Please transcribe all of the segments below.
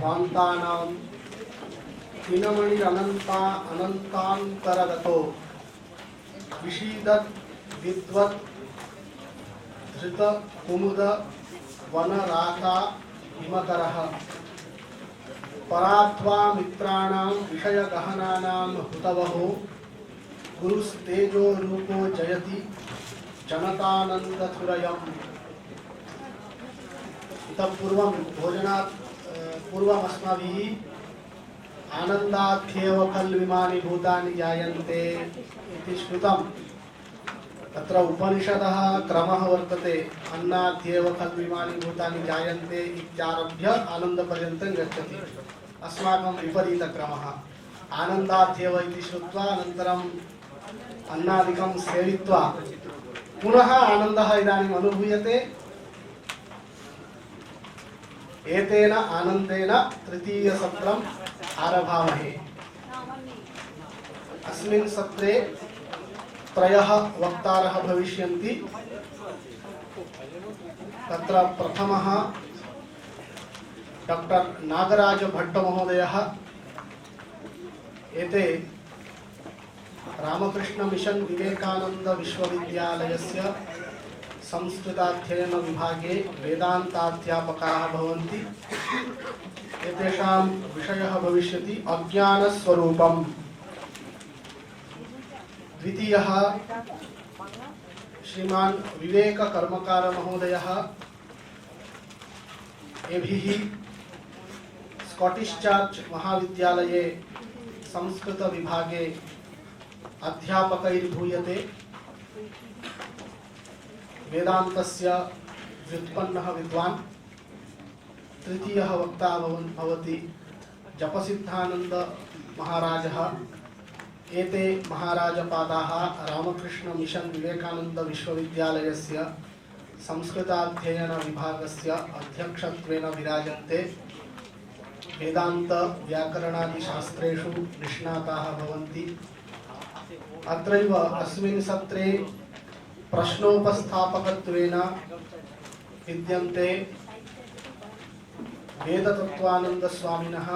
स्वान्तानां अनन्तान्तरगतो विषीदत् विद्वत् धृत कुमुद वनराका हिमकरः परात्वा मित्राणां विषयगहनानां हुतवहो गुरुस्तेजो रूपो जयति जनतानन्दथुरयम्। इतः पूर्वं भोजनात् पूर्वम् अस्माभिः आनन्दाध्येव खल्विमानि भूतानि जायन्ते इति श्रुतं। तत्र उपनिषदः क्रमः वर्तते, अन्नाध्येव खल्विमानि भूतानि जायन्ते इत्यारभ्य आनन्दपर्यन्तं गच्छति। अस्माकं विपरीतक्रमः, आनन्दाध्येव इति श्रुत्वा अनन्तरम् अन्नादिकं सेवित्वा पुनः आनन्दः इदानीम् अनुभूयते। एतेन आनन्देन तृतीयसत्रम् आरभामहे। अस्मिन् सत्रे त्रयः वक्तारः भविष्यन्ति। तत्र प्रथमः डॉक्टर नागराज भट्ट महोदयः। एते रामकृष्ण मिशन विवेकानंद विश्वविद्यालयस्य संस्कृताध्ययन विभागे वेदान्ताध्यापकाः भवन्ति। एतेषां विषयः भविष्यति अज्ञानस्वरूपम्। द्वितीयः श्रीमान् विवेक कर्मकार महोदयः। एभिः स्कॉटिश चर्च महाविद्यालये संस्कृत विभागे अध्यापकैर्भूयते। वेदान्तस्य व्युत्पन्नः विद्वान्। तृतीयः वक्ता भवति जपसिद्धानंद महाराजः। एते महाराजपादाः रामकृष्ण मिशन विवेकानंद विश्वविद्यालयस्य संस्कृताध्ययन विभागस्य अध्यक्षत्वेन विराजन्ते। वेदान्त व्याकरणादि शास्त्रेषु निष्णाताः भवन्ति। अत्रैव अस्मिन् सत्रे प्रश्नोपस्थापकत्वेन विद्यन्ते वेदतत्त्वानंद स्वामिनः।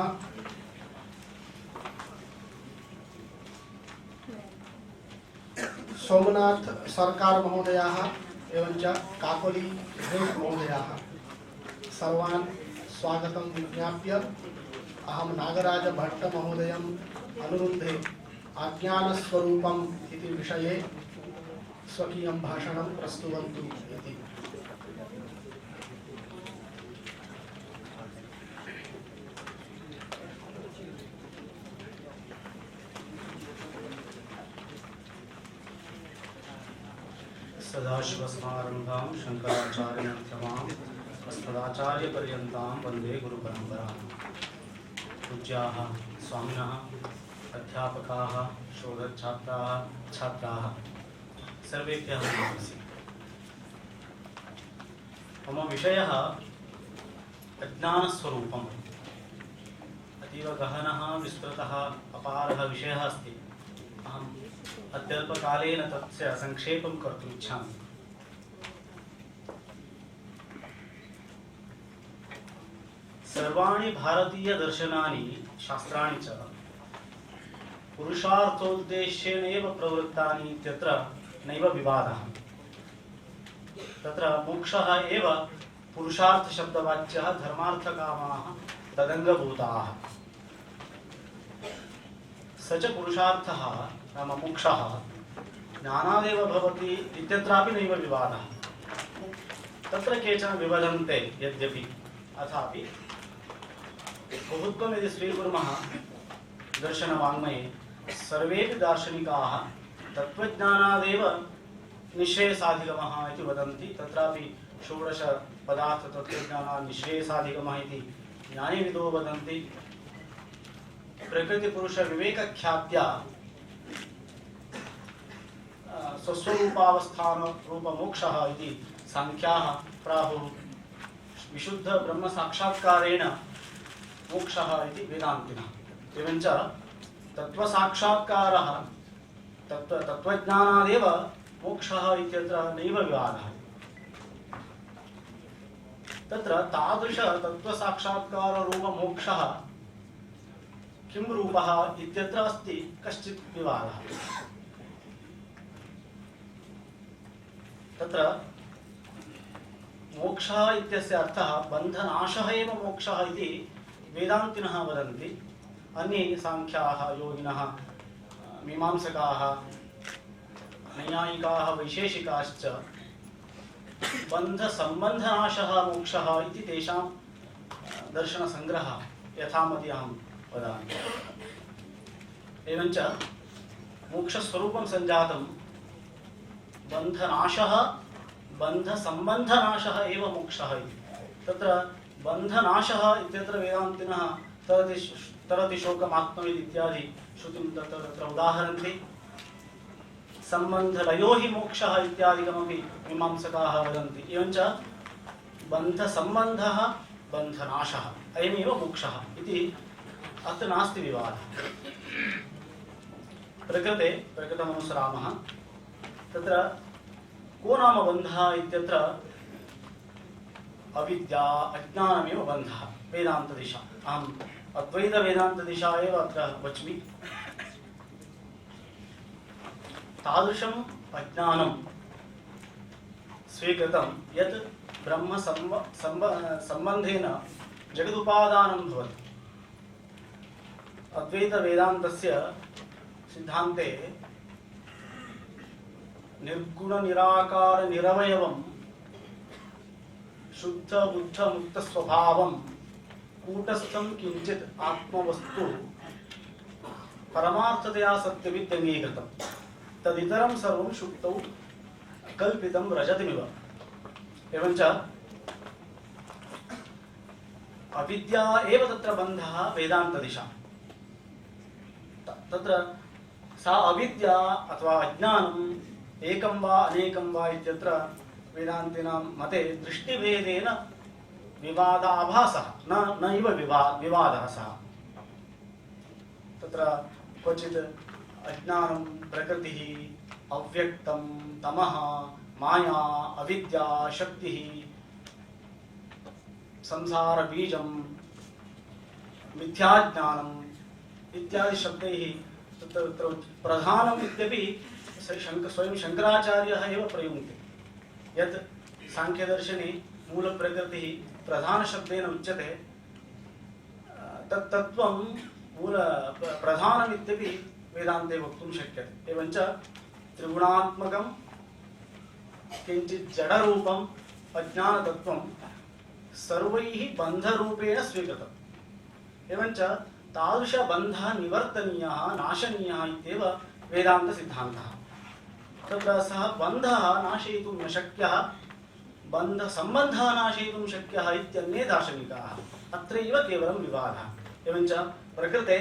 सोमनाथ सरकार महोदयाः एवं च काकोली घोष महोदयाः। सर्वान् स्वागतं विज्ञाप्य अहं नागराज भट्ट महोदयम् अनुरुद्धे अज्ञानस्वरूपम् इति विषये स्वकीयं भाषणं प्रस्तुवन्तु इति। सदाशिवसमारम्भां शङ्कराचार्यमध्यमाम् अस्मदाचार्यपर्यन्तां वन्दे गुरुपरम्पराम्। पूज्याः स्वामिनः, अध्यापकाः, शोधच्छात्राः, छात्राः सर्वेभ्यः नमस्ते। मम विषयः अज्ञानस्वरूपम्। अतीव गहनः, विस्तृतः, अपारः विषयः अस्ति। अहम् अत्यल्पकालेन तस्य संक्षेपं कर्तुम् इच्छामि। सर्वाणि भारतीयदर्शनानि शास्त्राणि च पुरुषार्थोद्देश्येनैव प्रवृत्तानि इत्यत्र नैव विवादः। तत्र मोक्षः एव पुरुषार्थशब्दवाच्यः, धर्मार्थकामाः तदङ्गभूताः। स च पुरुषार्थः नाम मोक्षः ज्ञानादेव भवति इत्यत्रापि नैव विवादः। तत्र केचन विवदन्ते यद्यपि, अथापि बहुत्वं यदि स्वीकुर्मः दर्शनवाङ्मये सर्वेपि दार्शनिकाः तत्त्वज्ञानादेव निःश्रेयसाधिगमः इति वदन्ति। तत्रापि षोडश पदार्थ तत्त्वज्ञानात् निःश्रेयसाधिगमः इति ज्ञानिविदो वदन्ति। प्रकृतिपुरुष विवेकख्यात्या स्वस्वरूपावस्थान रूपमोक्षः इति सांख्याः प्राहुः। विशुद्ध ब्रह्म साक्षात्कारेण मोक्षः इति वेदान्तिनः। एवञ्च तत्त्वसाक्षात्कारः तत्त्वज्ञानादेव मोक्षः इत्यत्र नैव विवादः। तत्र तादृश तत्त्वसाक्षात्काररूपमोक्षः किं रूपः इत्यत्र अस्ति कश्चित् विवादः। तत्र मोक्षः इत्यस्य अर्थः बन्धनाशः एव मोक्षः इति वेदान्तिनः वदन्ति। अन्ये सांख्याः, योगिनः, मीमांसकाः, नैयायिकाः, वैशेषिकाश्च बन्धसम्बन्धनाशः मोक्षः इति तेषां दर्शनसङ्ग्रहः यथामति अहं वदामि। एवञ्च मोक्षस्वरूपं सञ्जातं बन्धनाशः बन्धसम्बन्धनाशः एव मोक्षः इति। तत्र बन्धनाशः इत्यत्र वेदान्तिनः तरति शोकमात्मविद् इत्यादि श्रुतिं तत्र उदाहरन्ति। सम्बन्धलयो हि मोक्षः इत्यादिकमपि मीमांसकाः वदन्ति। एवञ्च बन्धसम्बन्धः बन्धनाशः अयमेव मोक्षः इति अत्र नास्ति विवादः। प्रकृतमनुसरामः। तत्र को नाम बन्धः इत्यत्र अविद्या अज्ञानमेव बन्धः वेदान्तदिशा। अहम् अद्वैतवेदान्तदिशा एव अत्र वच्मि। तादृशम् अज्ञानं स्वीकृतं यत् ब्रह्म सम्बन्धेन जगदुपादानं भवति। अद्वैतवेदान्तस्य सिद्धान्ते निर्गुणनिराकारनिरवयवं शुद्धबुद्धमुक्तस्वभावं कूटस्थं किञ्चित् आत्मवस्तु परमार्थतया सत्यमित्यङ्गीकृतं तदितरं सर्वं शुक्तौ कल्पितं रजतमिव। एवञ्च अविद्या एव तत्र बन्धः वेदान्तदिशा। तत्र सा अविद्या अथवा अज्ञानम् एकं वा अनेकं वा इत्यत्र वेदान्तिनां मते दृष्टिभेदेन विवादाभासः नैव विवादः सः। तत्र क्वचित् अज्ञानं प्रकृतिः, अव्यक्तं तमः, माया, अविद्या, शक्तिः, संसारबीजं, मिथ्याज्ञानम् इत्यादि शब्दैः तत्र प्रधानम् इत्यपि स्वयं शङ्कराचार्यः एव प्रयुङ्क्ते। यत् सांख्यदर्शने मूलप्रकृतिः प्रधानशब्देन उच्यते तत् तत्त्वं प्रधानमित्यपि वेदान्ते वक्तुं शक्यते। एवञ्च त्रिगुणात्मकं किञ्चित् जडरूपम् अज्ञानतत्त्वं सर्वैः बन्धरूपेण स्वीकृतम्। एवञ्च तादृशबन्धः निवर्तनीयः नाशनीयः इत्येव वेदान्तसिद्धान्तः। तत्र सः बन्धः नाशयितुं न शक्यः, बन्धसम्बन्धः नाशयितुं शक्यः इत्यन्ये दार्शनिकाः। अत्रैव केवलं विवादः। एवञ्च प्रकृते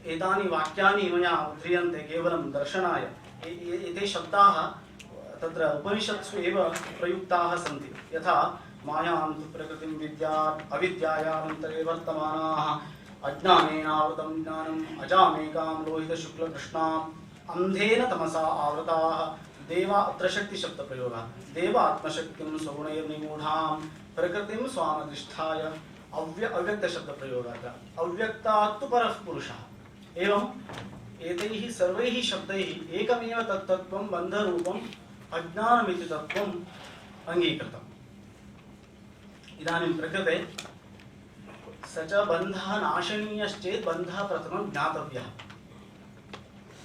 एतानि वाक्यानि मया उद्ध्रियन्ते केवलं दर्शनाय। एते शब्दाः तत्र उपनिषत्सु एव प्रयुक्ताः सन्ति। यथा मायां तु प्रकृतिं विद्यात् अविद्यायामन्तरे वर्तमानाः अज्ञानेनावृतं ज्ञानम् अजामेकां लोहितशुक्लकृष्णाम् अन्धेन तमसा आवृताः देवा। अत्र शक्तिशब्दप्रयोगः। देवात्मशक्तिं स्वगुणैर्निमूढां प्रकृतिं स्वामधिष्ठाय अव्यक्तशब्दप्रयोगः। अव्यक्तात् तु परः पुरुषः। एवम् एतैः सर्वैः शब्दैः एकमेव तत्तत्त्वं बन्धरूपम् अज्ञानमिति तत्त्वम् अङ्गीकृतम्। इदानीं प्रकृते स च बन्धः नाशनीयश्चेत् बन्धः प्रथमं ज्ञातव्यः।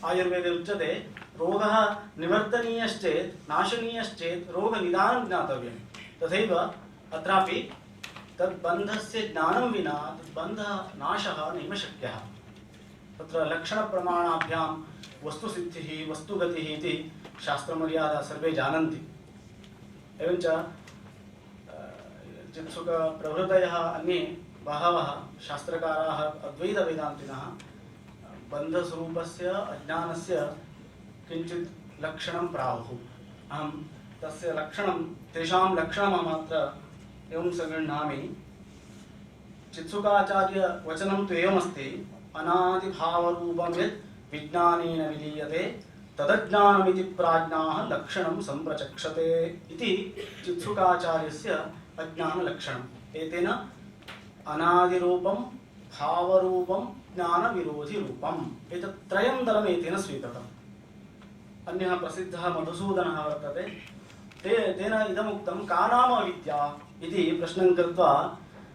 आयुर्वेदे उच्यते रोगः निवर्तनीयश्चेत् नाशनीयश्चेत् रोगनिदानं ज्ञातव्यं। तथैव अत्रापि तद्बन्धस्य ज्ञानं विना तद्बन्धः नाशः नैव शक्यः। तत्र लक्षणप्रमाणाभ्यां वस्तुसिद्धिः वस्तुगतिः इति शास्त्रमर्यादा सर्वे जानन्ति। एवञ्च चित्सुखप्रभृतयः अन्ये बहवः शास्त्रकाराः अद्वैतवेदान्तिनः बन्धस्वरूपस्य अज्ञानस्य किञ्चित् लक्षणं प्राहुः। अहं तस्य लक्षणं तेषां लक्षणमत्र एवं सगृह्णामि। चित्सुखाचार्यवचनं तु एवमस्ति, अनादिभावरूपं यत् विज्ञानेन विलीयते तदज्ञानमिति प्राज्ञाः लक्षणं सम्प्रचक्षते इति चित्सुकाचार्यस्य अज्ञानलक्षणम्। एतेन अनादिरूपं भावरूपं ज्ञानविरोधिरूपम् एतत् त्रयं दलम् एतेन स्वीकृतम्। अन्यः प्रसिद्धः मधुसूदनः वर्तते, तेन इदमुक्तं का नाम अविद्या इति प्रश्नं कृत्वा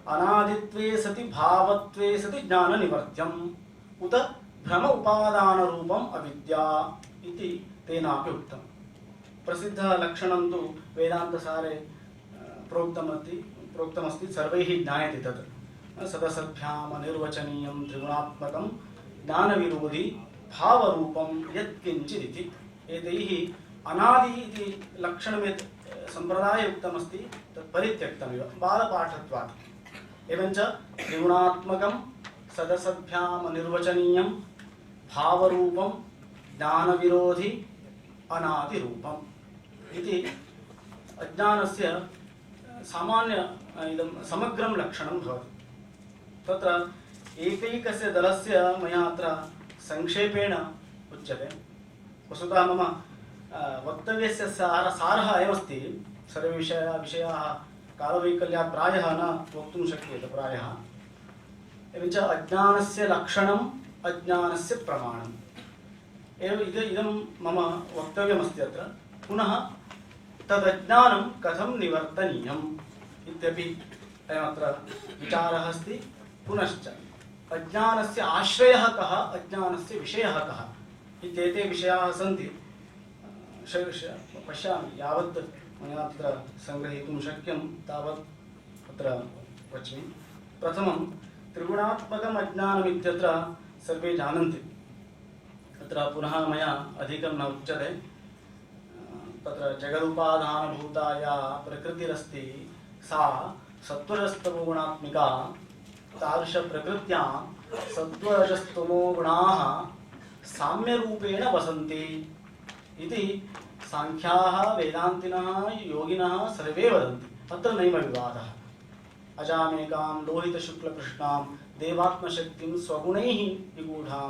अनादित्वे सति भावत्वे सति ज्ञाननिवर्त्यम् उत भ्रम उपादानरूपम् अविद्या इति तेनापि उक्तम्। प्रसिद्धः लक्षणं तु वेदान्तसारे प्रोक्तमस्ति, सर्वैः ज्ञायते तत्। सदसद्भ्याम् अनिर्वचनीयं त्रिगुणात्मकं ज्ञानविरोधि भावरूपं यत्किञ्चिदिति। एतैः अनादि इति लक्षणं यत् सम्प्रदाये उक्तमस्ति तत् परित्यक्तमिव बालपाठत्वात्। एवञ्च त्रिगुणात्मकं सदसद्भ्याम् अनिर्वचनीयं भावरूपं ज्ञानविरोधि अनादिरूपम् इति अज्ञानस्य सामान्य इदं समग्रं लक्षणं भवति। तत्र एकैकस्य दलस्य मया अत्र संक्षेपेण उच्यते। वस्तुतः मम वक्तव्यस्य सारः अयमस्ति, सर्वे विषयाः कालवैकल्यात् प्रायः न वक्तुं शक्यते प्रायः। एवञ्च अज्ञानस्य लक्षणम् अज्ञानस्य प्रमाणम् इदं मम वक्तव्यमस्ति अत्र। पुनः तदज्ञानं कथं निवर्तनीयम् इत्यपि अयमत्र विचारः अस्ति। पुनश्च अज्ञानस्य आश्रयः कः, अज्ञानस्य विषयः कः इत्येते विषयाः सन्ति। पश्यामि यावत् मया अत्र सङ्ग्रहीतुं शक्यं तावत् अत्र वच्मि। प्रथमं त्रिगुणात्मकम् अज्ञानम् इत्यत्र सर्वे जानन्ति, तत्र पुनः मया अधिकं न उच्यते। तत्र जगदुपादानभूता या प्रकृतिरस्ति सा सत्त्वरजस्तमोगुणात्मिका। तादृशप्रकृत्यां सत्त्वरजस्तमोगुणाः साम्यरूपेण वसन्ति इति सांख्याः वेदान्तिनः योगिनः सर्वे वदन्ति। अत्र नैव विवादः। अजामेकां लोहितशुक्लकृष्णां देवात्मशक्तिं स्वगुणैः विगूढां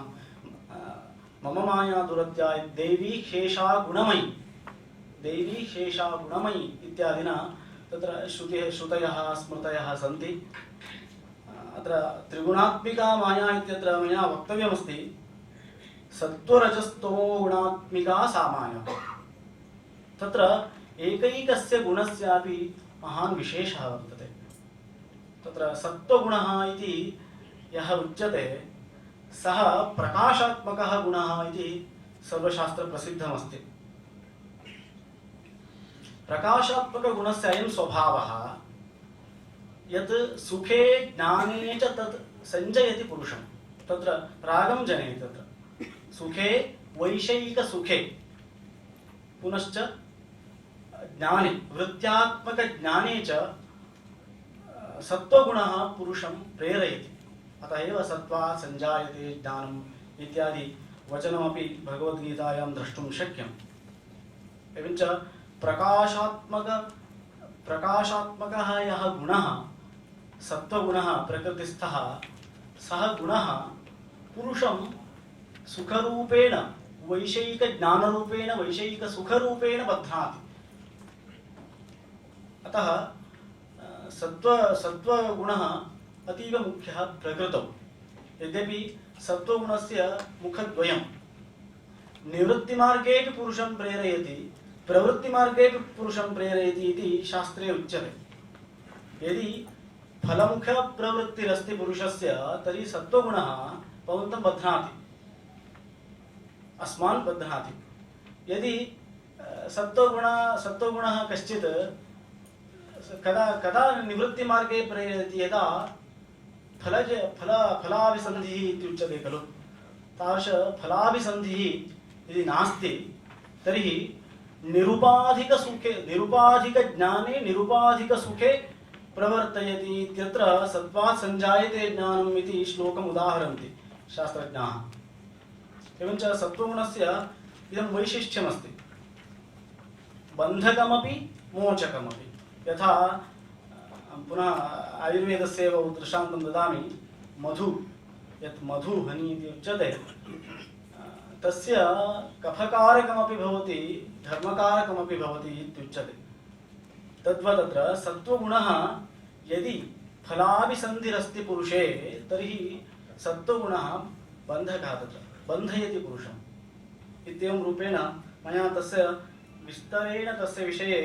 मम माया दुरत्याय देवी शेषा गुणमयी इत्यादिना तत्र श्रुतयः स्मृतयः सन्ति। अत्र त्रिगुणात्मिका माया इत्यत्र मया वक्तव्यमस्ति, सत्त्वरजस्तमो गुणात्मिका सा माया। तत्र एकैकस्य गुणस्यापि महान् विशेषः वर्तते। तत्र सत्त्वगुणः इति यः उच्यते सः प्रकाशात्मकः गुणः इति सर्वशास्त्रप्रसिद्धमस्ति। प्रकाशात्मकगुणस्य अयं स्वभावः यत् सुखे ज्ञाने च तत् सञ्जयति पुरुषं। तत्र रागं जनयति। तत्र सुखे वैषयिकसुखे पुनश्च ज्ञाने वृत्त्यात्मकज्ञाने च सत्त्वगुणः पुरुषं प्रेरयति। अतः एव सत्त्वात् सञ्जायते ज्ञानम् इत्यादि वचनमपि भगवद्गीतायां द्रष्टुं शक्यम्। एवञ्च प्रकाशात्मकः यः गुणः सत्त्वगुणः प्रकृतिस्थः सः गुणः पुरुषं सुखरूपेण वैषयिकज्ञानरूपेण वैषयिकसुखरूपेण बध्नाति। अतः सत्त्वगुणः अतीव मुख्यः प्रकृतौ। यद्यपि सत्त्वगुणस्य मुखद्वयं निवृत्तिमार्गेऽपि पुरुषं प्रेरयति प्रवृत्तिमार्गेऽपि पुरुषं प्रेरयति इति शास्त्रे उच्यते। यदि फलमुखप्रवृत्तिरस्ति पुरुषस्य तर्हि सत्त्वगुणः भवन्तं बध्नाति, अस्मान् बध्नाति। यदि सत्त्वगुणः कश्चित् कदा निवृत्तिमार्गे प्रेरयति, यदा फलाभिसन्धिः इत्युच्यते खलु। तादृशफलाभिसन्धिः यदि नास्ति तर्हि निरुपाधिकज्ञाने निरुपाधिकसुखे प्रवर्तयति इत्यत्र सत्त्वात् सञ्जायते ज्ञानम् इति श्लोकम् उदाहरन्ति शास्त्रज्ञाः। एवञ्च सत्त्वगुणस्य इदं वैशिष्ट्यमस्ति, बन्धकमपि मोचकमपि। यथा पुनः आयुर्वेदस्य एव दृष्टान्तं ददामि। मधु, यत् मधु हनी इति उच्यते, तस्य कफकारकमपि भवति धर्मकारकमपि भवति इत्युच्यते। तद्वत् अत्र सत्त्वगुणः यदि फलाभिसन्धिरस्ति पुरुषे तर्हि सत्त्वगुणः बन्धकः, तत्र बन्धयति पुरुषम् इत्येवं रूपेण मया तस्य विस्तरेण तस्य विषये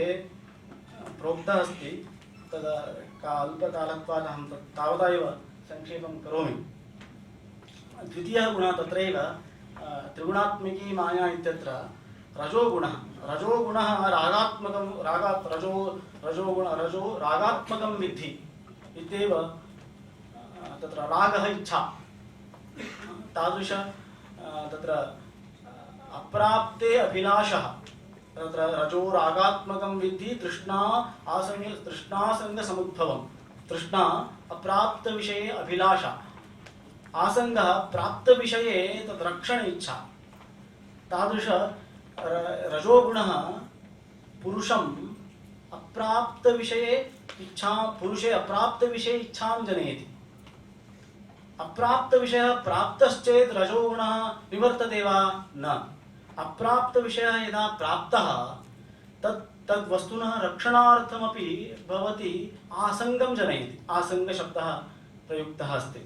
प्रोक्तः अस्ति। तदा अल्पकालत्वात् अहं तावता एव संक्षेपं करोमि। द्वितीयः गुणः तत्रैव त्रिगुणात्मिकी माया इत्यत्र रजोगुणः। रजोगुणः रागात्मकं रजो रागात्मकं विद्धि इत्येव। तत्र रागः इच्छा तादृश तत्र अप्राप्ते अभिलाषः। तत्र रजो रागात्मकं विद्धि तृष्णासंगसमुद्भवं। तृष्णा अप्राप्त विषये अभिलाषा, आसंगः प्राप्त विषये तत् रक्षण इच्छा। तादृश रजोगुणः पुरुषम् अप्राप्त विषये इच्छा, पुरुषे अप्राप्त विषये इच्छां जनयति। अप्राप्त विषयः प्राप्तश्चेत् रजोगुणः निवर्तते वा? न। अप्राप्त विषयः यदा प्राप्तः तद् वस्तुनः रक्षणार्थमपि भवति आसंगं जनयति। आसंगशब्दः प्रयुक्तः अस्ति।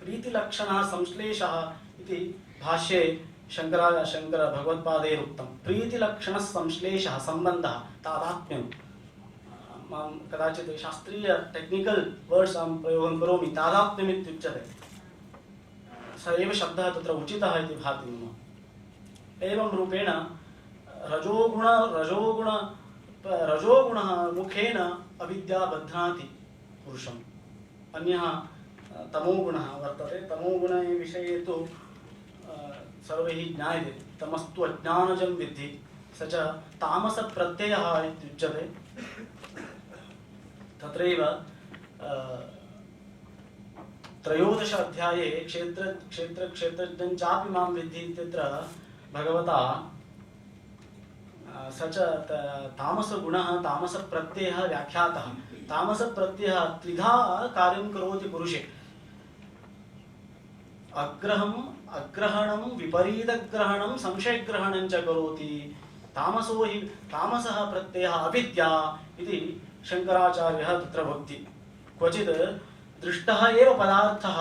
प्रीतिलक्षणः संश्लेषः इति भाष्ये शंकर भगवत्पादैरुक्तं। प्रीतिलक्षणः संश्लेषः संबन्धः तादात्म्यं। मां कदाचित् शास्त्रीय टेक्निकल वर्ड्स अहं प्रयोगं करोमि। तादात्म्यम् इत्युच्यते। स एव शब्दः तत्र उचितः इति भाति मम। एवं रूपेण रजोगुणः मुखेन अविद्या बध्नाति पुरुषम्। अन्यः तमोगुणः वर्तते। तमोगुणे विषये तु सर्वैः ज्ञायते। तमस्तु अज्ञानजं विद्धि, स च तामसप्रत्ययः इत्युच्यते। तत्रैव 13 अध्याये क्षेत्रज्ञं चापि मां विद्धि इत्यत्र भगवता स च तामसगुणः तामसप्रत्ययः व्याख्यातः। तामसप्रत्ययः त्रिधा कार्यं करोति पुरुषे। अग्रहणं विपरीतग्रहणं संशयग्रहणं च करोति। तामसः प्रत्ययः अविद्या इति शंकराचार्यः तत्र वक्ति। क्वचित् दृष्टः एव पदार्थः,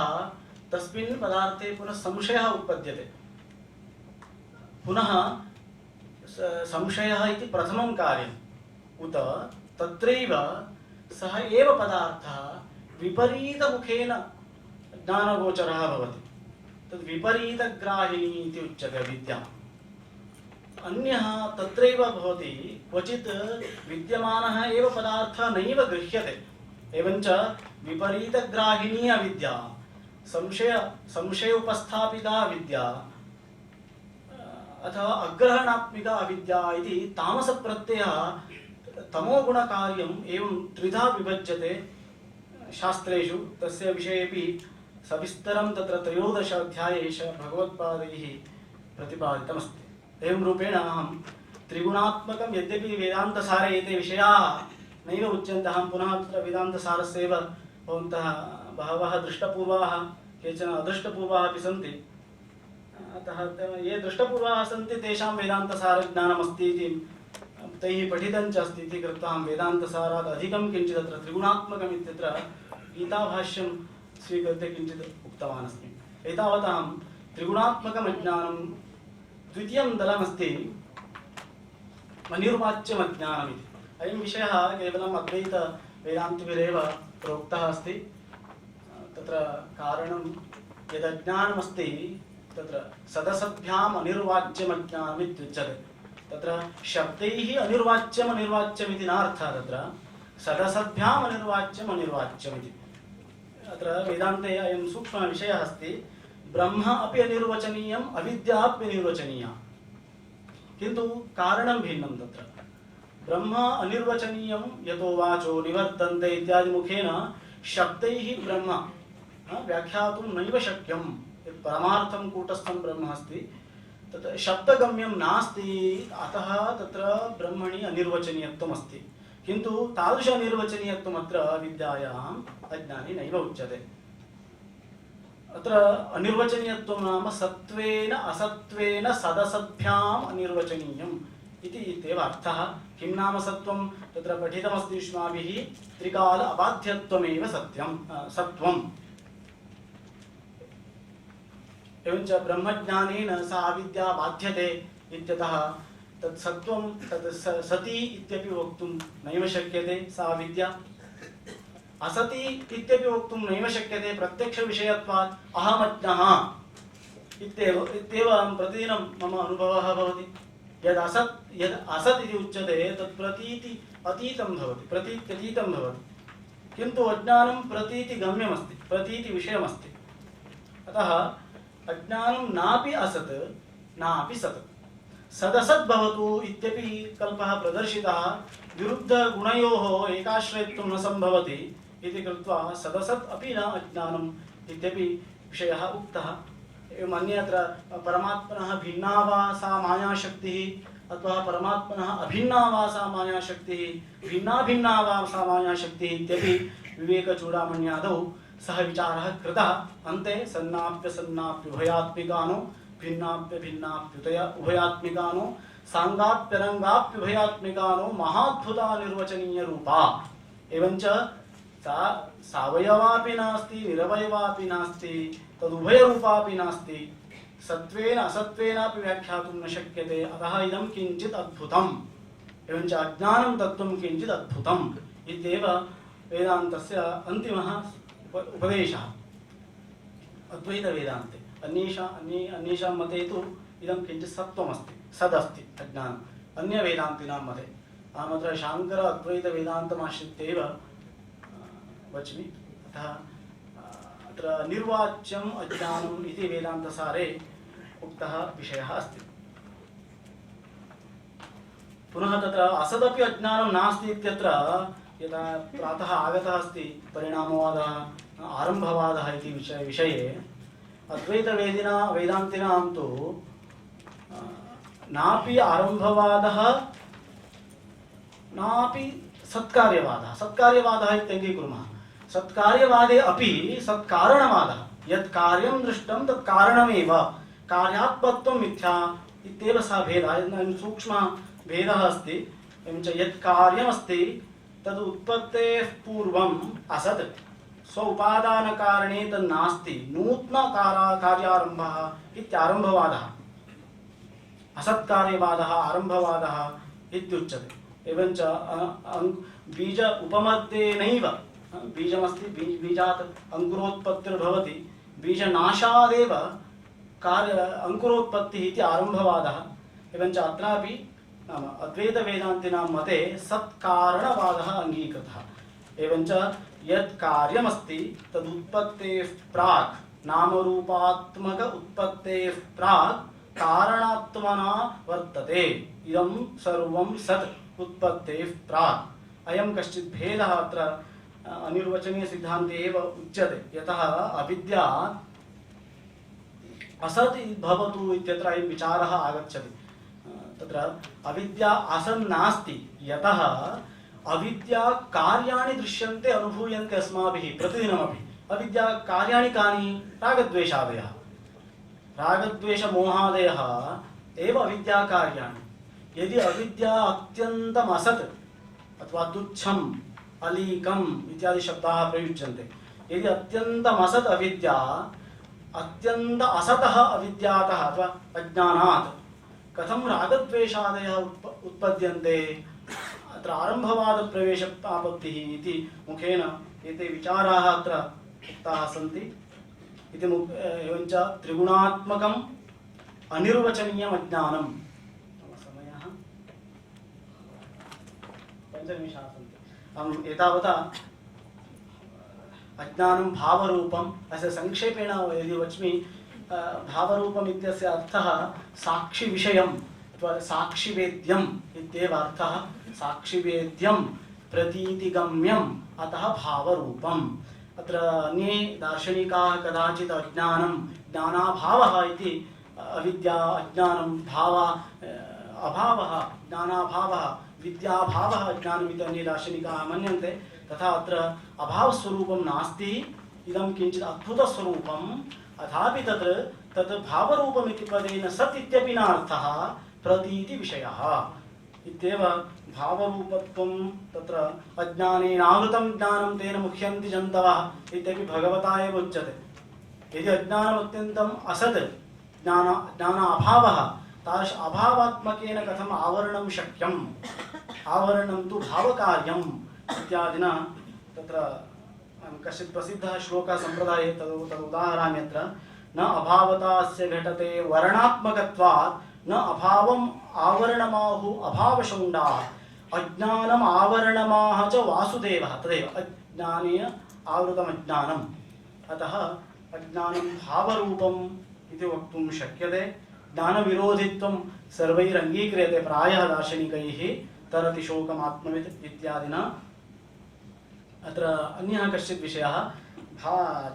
तस्मिन् पदार्थे पुनः संशयः उत्पद्यते। पुनः संशयः इति प्रथमं कार्यम्, उत तत्रैव सः एव पदार्थः विपरीतमुखेन ज्ञानगोचरः भवति। तद् विपरीतग्राहिणी इति उच्यते विद्या। अन्यः तत्रैव भवति। क्वचित् विद्यमानः एव पदार्थः नैव गृह्यते। एवञ्च विपरीतग्राहिणी अविद्या, संशय उपस्थापिता विद्या अथवा अग्रहणात्मिका अविद्या इति तामसप्रत्ययः तमोगुणकार्यम् एवं त्रिधा विभज्यते शास्त्रेषु। तस्य विषयेपि सविस्तरं तत्र 13 अध्याये भगवत्पादैः प्रतिपादितमस्ति। एवं रूपेण अहं त्रिगुणात्मकं, यद्यपि वेदान्तसारे एते विषयाः नैव उच्यन्ते, अहं पुनः तत्र वेदान्तसारस्यैव भवन्तः बहवः दृष्टपूर्वाः, केचन अदृष्टपूर्वाः अपि सन्ति। अतः ये दृष्टपूर्वाः सन्ति तेषां वेदान्तसारज्ञानमस्ति इति तैः पठितञ्च अस्ति इति कृत्वा अहं वेदान्तसारात् अधिकं किञ्चित् अत्र त्रिगुणात्मकम् इत्यत्र गीताभाष्यं स्वीकृत्य किञ्चित् उक्तवान् अस्मि। एतावत् अहं त्रिगुणात्मकमज्ञानं द्वितीयं दलमस्ति अनिर्वाच्यमज्ञानमिति। अयं विषयः केवलम् अद्वैतवेदान्तिभिरेव प्रोक्तः अस्ति। तत्र कारणं यदज्ञानमस्ति तत्र सदसद्भ्याम् अनिर्वाच्यमज्ञानम् इत्युच्यते। तत्र शब्दैः अनिर्वाच्यमिति नार्थः। तत्र सदसद्भ्याम् अनिर्वाच्यमिति। अत्र वेदान्ते अयं सूक्ष्मविषयः अस्ति। ब्रह्म अपि अनिर्वचनीयम्, अविद्या अपि अनिर्वचनीया, किन्तु कारणं भिन्नं। तत्र ब्रह्म अनिर्वचनीयं यतो वाचो निवर्तन्ते इत्यादि मुखेन शब्दैः ब्रह्म व्याख्यातुं नैव शक्यं। यत् परमार्थं कूटस्थं ब्रह्म अस्ति तत् शब्दगम्यं नास्ति। अतः तत्र ब्रह्मणि अनिर्वचनीयत्वम् अस्ति। किन्तु तादृश अनिर्वचनीयत्वम् अत्र विद्यायाम् अज्ञाने नैव उच्यते। अत्र अनिर्वचनीयत्वं नाम सत्त्वेन असत्त्वेन सदसद्भ्याम् अनिर्वचनीयम् इति इत्येव अर्थः। किं नाम सत्त्वं? तत्र पठितमस्ति युष्माभिः, त्रिकाल अबाध्यत्वमेव सत्यं सत्त्वम्। एवञ्च ब्रह्मज्ञानेन सा अविद्या बाध्यते इत्यतः तत् सत्त्वं तत् सति इत्यपि वक्तुं नैव शक्यते, सा अविद्या। असति इत्यपि वक्तुं नैव शक्यते, प्रत्यक्षविषयत्वात् अहमज्ञः इत्येव प्रतिदिनं मम अनुभवः भवति। यद् असत् इति उच्यते तत् प्रतीति अतीतं भवति, प्रतीत्यतीतं भवति, किन्तु अज्ञानं प्रतीतिगम्यमस्ति, प्रतीतिविषयमस्ति। अतः अज्ञानं नापि असत् नापि सत्, सदसत् भवतु इत्यपि कल्पः प्रदर्शितः। विरुद्धगुणयोः एकाश्रयत्वं न सम्भवति इति कृत्वा सदसत् अपि न अज्ञानम् इत्यपि विषयः उक्तः। एवम् अन्यत्र परमात्मनः भिन्ना वा सा मायाशक्तिः अथवा परमात्मनः अभिन्ना वा सा मायाशक्तिः, भिन्ना भिन्ना वा सा मायाशक्तिः इत्यपि विवेकचूडामण्यादौ सः विचारः कृतः। अन्ते सन्नाप्य सन्नाप्य उभयात्मिकानो भिन्नाप्य भिन्नाप्युतय उभयात्मिकानो सांगाप्यरंगाप्य उभयात्मिकानो महाद्भुता निर्वचनीय रूपा। एवञ्च सा सावयवापि नास्ति निरवयवापि नास्ति, तदुभयरूपापि नास्ति, सत्त्वेन असत्त्वेनापि व्याख्यातुं न शक्यते। अतः इदं किञ्चित् अद्भुतम्। एवञ्च अज्ञानं तत्त्वं किञ्चित् अद्भुतम् इत्येव वेदान्तस्य अन्तिमः उपदेशः अद्वैतवेदान्ते। अन्येषां मते तु इदं किञ्चित् सत्त्वमस्ति, सदस्ति अज्ञानम्, अन्यवेदान्तिनां मते। अहमत्र शाङ्कर अद्वैतवेदान्तमाश्रित्यैव वच्मि। अतः अत्र निर्वाच्यम् अज्ञानम् इति वेदान्तसारे उक्तः विषयः अस्ति। पुनः तत्र असदपि अज्ञानं नास्ति इत्यत्र यदा प्रातः आगतः अस्ति परिणामवादः आरम्भवादः इति विषये वेदान्तिनां तु नापि आरम्भवादः नापि सत्कार्यवादः। सत्कार्यवादः इत्यङ्गीकुर्मः। सत्कार्यवादे अपि सत्कारणवादः, यत् कार्यं दृष्टं तत् कारणमेव, कार्यात्मत्वं मिथ्या इत्येव सा भेदः, सूक्ष्मः भेदः अस्ति। एवञ्च यत् कार्यमस्ति तद् उत्पत्तेः पूर्वम् असत्, स्व उपादानकारणे तन्नास्ति, नूतनकार्यारम्भः इत्यारम्भवादः, असत्कार्यवादः आरम्भवादः इत्युच्यते। एवञ्च बीज उपमद्येनैव बीजमस्ति, बीजात् अङ्कुरोत्पत्तिर्भवति, बीजनाशादेव अङ्कुरोत्पत्तिः इति आरम्भवादः। एवञ्च अत्रापि नाम अद्वैतवेदान्तिनां मते सत्कारणवादः अङ्गीकृतः। एवञ्च यत् कार्यमस्ति तदुत्पत्तेः प्राक्, नामरूपात्मक उत्पत्तेः प्राक् कारणात्मना वर्तते। इदं सर्वं सत् उत्पत्तेः प्राक्। अयं कश्चित् भेदः अत्र अनिर्वचनीयसिद्धान्ते एव उच्यते। यतः अविद्या असत् भवतु इत्यत्र अयं विचारः आगच्छति। तत्र अविद्या असन् नास्ति, यतः अविद्या कार्याणि दृश्यन्ते अनुभूयन्ते अस्माभिः प्रतिदिनमपि। अविद्या कार्याणि कानि? रागद्वेषादयः, रागद्वेषमोहादयः एव अविद्या कार्याणि। यदि अविद्या अत्यन्तम् असत् अथवा तुच्छम् अलीकम् इत्यादि शब्दाः प्रयुज्यन्ते, यदि अत्यन्तम् असत् अविद्या अत्यन्त असतः अविद्यातः अथवा अज्ञानात् कथं रागद्वेषादयः उत्पद्यन्ते? अत्र आरम्भवादप्रवेशआपत्तिः इति मुखेन एते विचाराः अत्र उक्ताः सन्ति इति। एवञ्च त्रिगुणात्मकम् अनिर्वचनीयम् अज्ञानम्। समयः 5 निमिषाः सन्ति। अहम् एतावता अज्ञानं भावरूपम्, अस्य संक्षेपेण यदि वच्मि, भावरूपम् इत्यस्य अर्थः साक्षिविषयम् अथवा साक्षिवेद्यम् इत्येव अर्थः। साक्षिवेद्यं प्रतीतिगम्यम्, अतः भावरूपम्। अत्र अन्ये दार्शनिकाः कदाचित् अज्ञानं ज्ञानाभावः इति, अविद्या अज्ञानं भाव अभावः ज्ञानाभावः विद्याभावः अज्ञानम् इति अन्ये दार्शनिकाः मन्यन्ते। तथा अत्र अभावस्वरूपं नास्ति इदं किञ्चित् अद्भुतस्वरूपम् अथापि तत् भावरूपमिति पदेन सत् इत्यपि नार्थः प्रतीतिविषयः इत्येव भावरूपत्वं तत्र अज्ञानेनावृतं ज्ञानं तेन मुह्यन्ति जन्तवः इत्यपि भगवता एव उच्यते। यदि अज्ञानम् अत्यन्तम् असत् ज्ञान अभावः तादृश अभावात्मकेन कथम् आवरणं शक्यम्, आवरणं तु भावकार्यम् इत्यादिना तत्र कश्चित् प्रसिद्धः श्लोकः सम्प्रदाये तदुदाहरामि। अत्र न अभावतास्य घटते वर्णात्मकत्वात् न अभावम् आवरणमाहुः अभावशौण्डाः अज्ञानम् आवरणमाह च वासुदेवः। तदेव अज्ञानेन आवृतम् अज्ञानम्, अतः अज्ञानं भावरूपम् इति वक्तुं शक्यते। ज्ञानविरोधित्वं सर्वैरङ्गीक्रियते प्रायः दार्शनिकैः, तरति शोकम् आत्मवित् इत्यादिना। अत्र अन्यः कश्चित् विषयः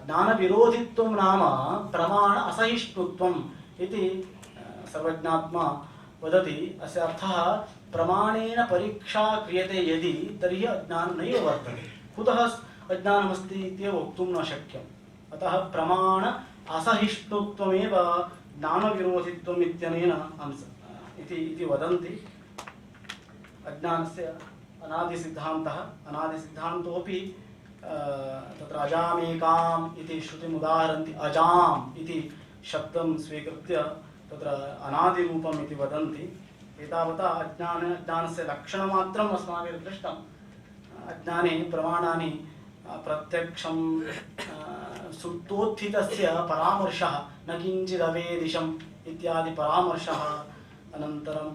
ज्ञानविरोधित्वं नाम प्रमाण असहिष्णुत्वम् इति सर्वज्ञात्मा वदति। अस्य अर्थः प्रमाणेन परीक्षा क्रियते यदि तर्हि अज्ञानं नैव वर्तते, कुतः अज्ञानमस्ति इत्येव वक्तुं न शक्यम्। अतः प्रमाण असहिष्णुत्वमेव ज्ञानविरोधित्वम् इत्यनेन इति वदन्ति। अज्ञानस्य अनादिसिद्धान्तः, अनादिसिद्धान्तोऽपि तत्र अजामेकाम् इति श्रुतिम् उदाहरन्ति। अजाम् इति शब्दं स्वीकृत्य तत्र अनादिरूपम् इति वदन्ति। एतावता अज्ञानस्य लक्षणमात्रम् अस्माभिः दृष्टम्। अज्ञाने प्रमाणानि प्रत्यक्षं सुप्तोत्थितस्य परामर्शः न किञ्चिदवेदिशम् इत्यादि परामर्शः, अनन्तरं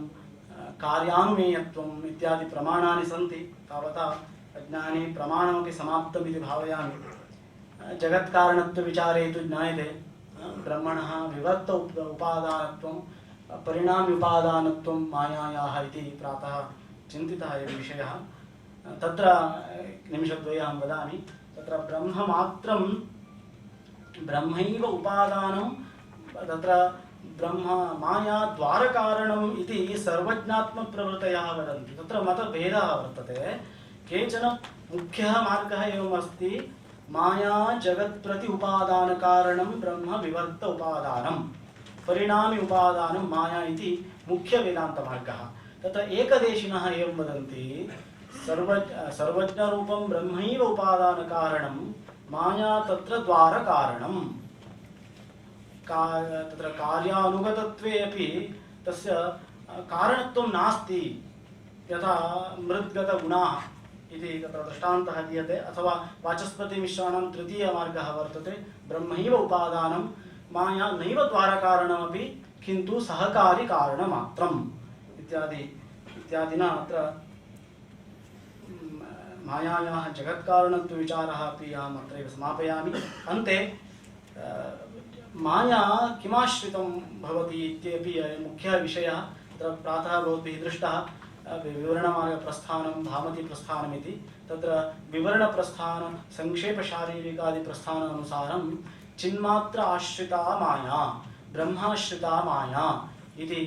कार्यानुमेयत्वम् इत्यादि प्रमाणानि सन्ति। तावता अज्ञाने प्रमाणमपि समाप्तमिति भावयामि। जगत्कारणत्वविचारे तु ज्ञायते ब्रह्मणः विवर्त उपादानत्वं परिणाम्युपादानत्वं मायायाः इति प्रातः चिन्तितः एव विषयः। तत्र निमिषद्वये अहं वदामि। तत्र ब्रह्ममात्रं ब्रह्मैव उपादानं, तत्र ब्रह्म माया द्वारकारणम् इति सर्वज्ञात्मप्रवृत्तयः वदन्ति। तत्र मतभेदः वर्तते। केचन मुख्यः मार्गः एवमस्ति, माया जगत्प्रति उपादानकारणं ब्रह्म विवर्त उपादानं परिणामि उपादानं माया इति मुख्यवेदान्तमार्गः। तत्र एकदेशिनः एवं वदन्ति, सर्वज्ञरूपं ब्रह्मैव उपादानकारणं माया तत्र द्वारकारणम्। तत्र कार्यानुगतत्वे अपि तस्य कारणत्वं नास्ति, यथा मृद्गतगुणाः इति तत्र दृष्टान्तः दीयते। अथवा वाचस्पतिमिश्राणां तृतीयमार्गः वर्तते, ब्रह्मैव उपादानं माया नैव द्वारकारणमपि किन्तु सहकारी कारणमात्रम् इत्यादिना अत्र मायायाः जगत्कारणत्वविचारः अपि अहम् अत्रैव समापयामि। अन्ते माया किमाश्रितं भवति इत्यपि मुख्यः विषयः। तत्र प्रातः भवद्भिः दृष्टः विवरणमार्गप्रस्थानं भामतीप्रस्थानमिति। तत्र विवरणप्रस्थान संक्षेपशारीरिकादिप्रस्थानानुसारं चिन्मात्र आश्रिता माया ब्रह्माश्रिता माया इति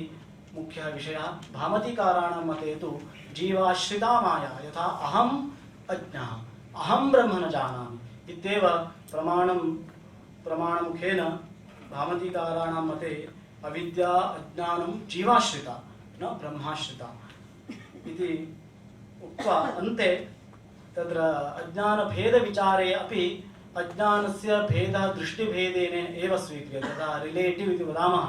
मुख्यः विषयः। भामतीकाराणां मते तु जीवाश्रिता माया, यथा अहम् अज्ञः अहं ब्रह्म न जानामि इत्येव प्रमाणमुखेन भामतीकाराणां मते अविद्या अज्ञानं जीवाश्रिता न ब्रह्माश्रिता इति उक्त्वा अन्ते तत्र अज्ञानभेदविचारे अपि अज्ञानस्य भेदः दृष्टिभेदेन एव स्वीक्रियते। तथा रिलेटिव् इति वदामः,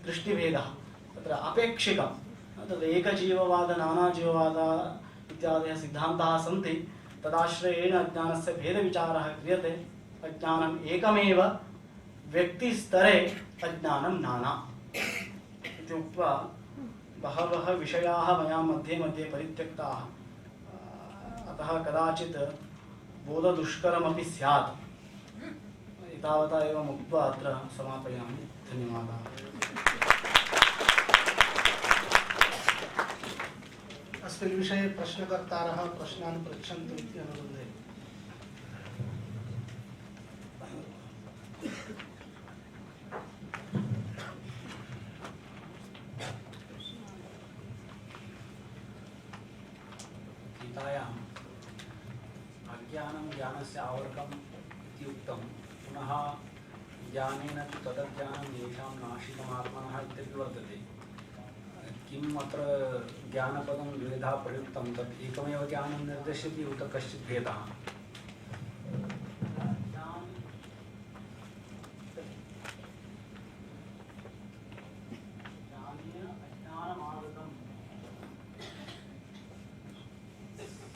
दृष्टिभेदः तत्र अपेक्षिकं। तद् एकजीववाद नानाजीववाद इत्यादयः सिद्धान्ताः सन्ति, तदाश्रयेण अज्ञानस्य भेदविचारः क्रियते। अज्ञानम् एकमेव, व्यक्तिस्तरे अज्ञानं नाना इति उक्त्वा बहवः विषयाः मया मध्ये मध्ये परित्यक्ताः, अतः कदाचित् बोधदुष्करमपि स्यात्। एतावता एवम् उक्त्वा अत्र समापयामि। धन्यवादाः। अस्मिन् विषये प्रश्नकर्तारः प्रश्नान् पृच्छन्तु इति अनुरोधे। गीतायाम् अज्ञानं ज्ञानस्य आवरकम् इति उक्तं पुनः ज्ञानेन तु तदज्ञानं येषां नाशितमात्मनः इत्यपि वर्तते। किम् अत्र ज्ञानपदं द्विधा प्रयुक्तं तत् एकमेव ज्ञानं निर्दिशति उत कश्चित् भेदः?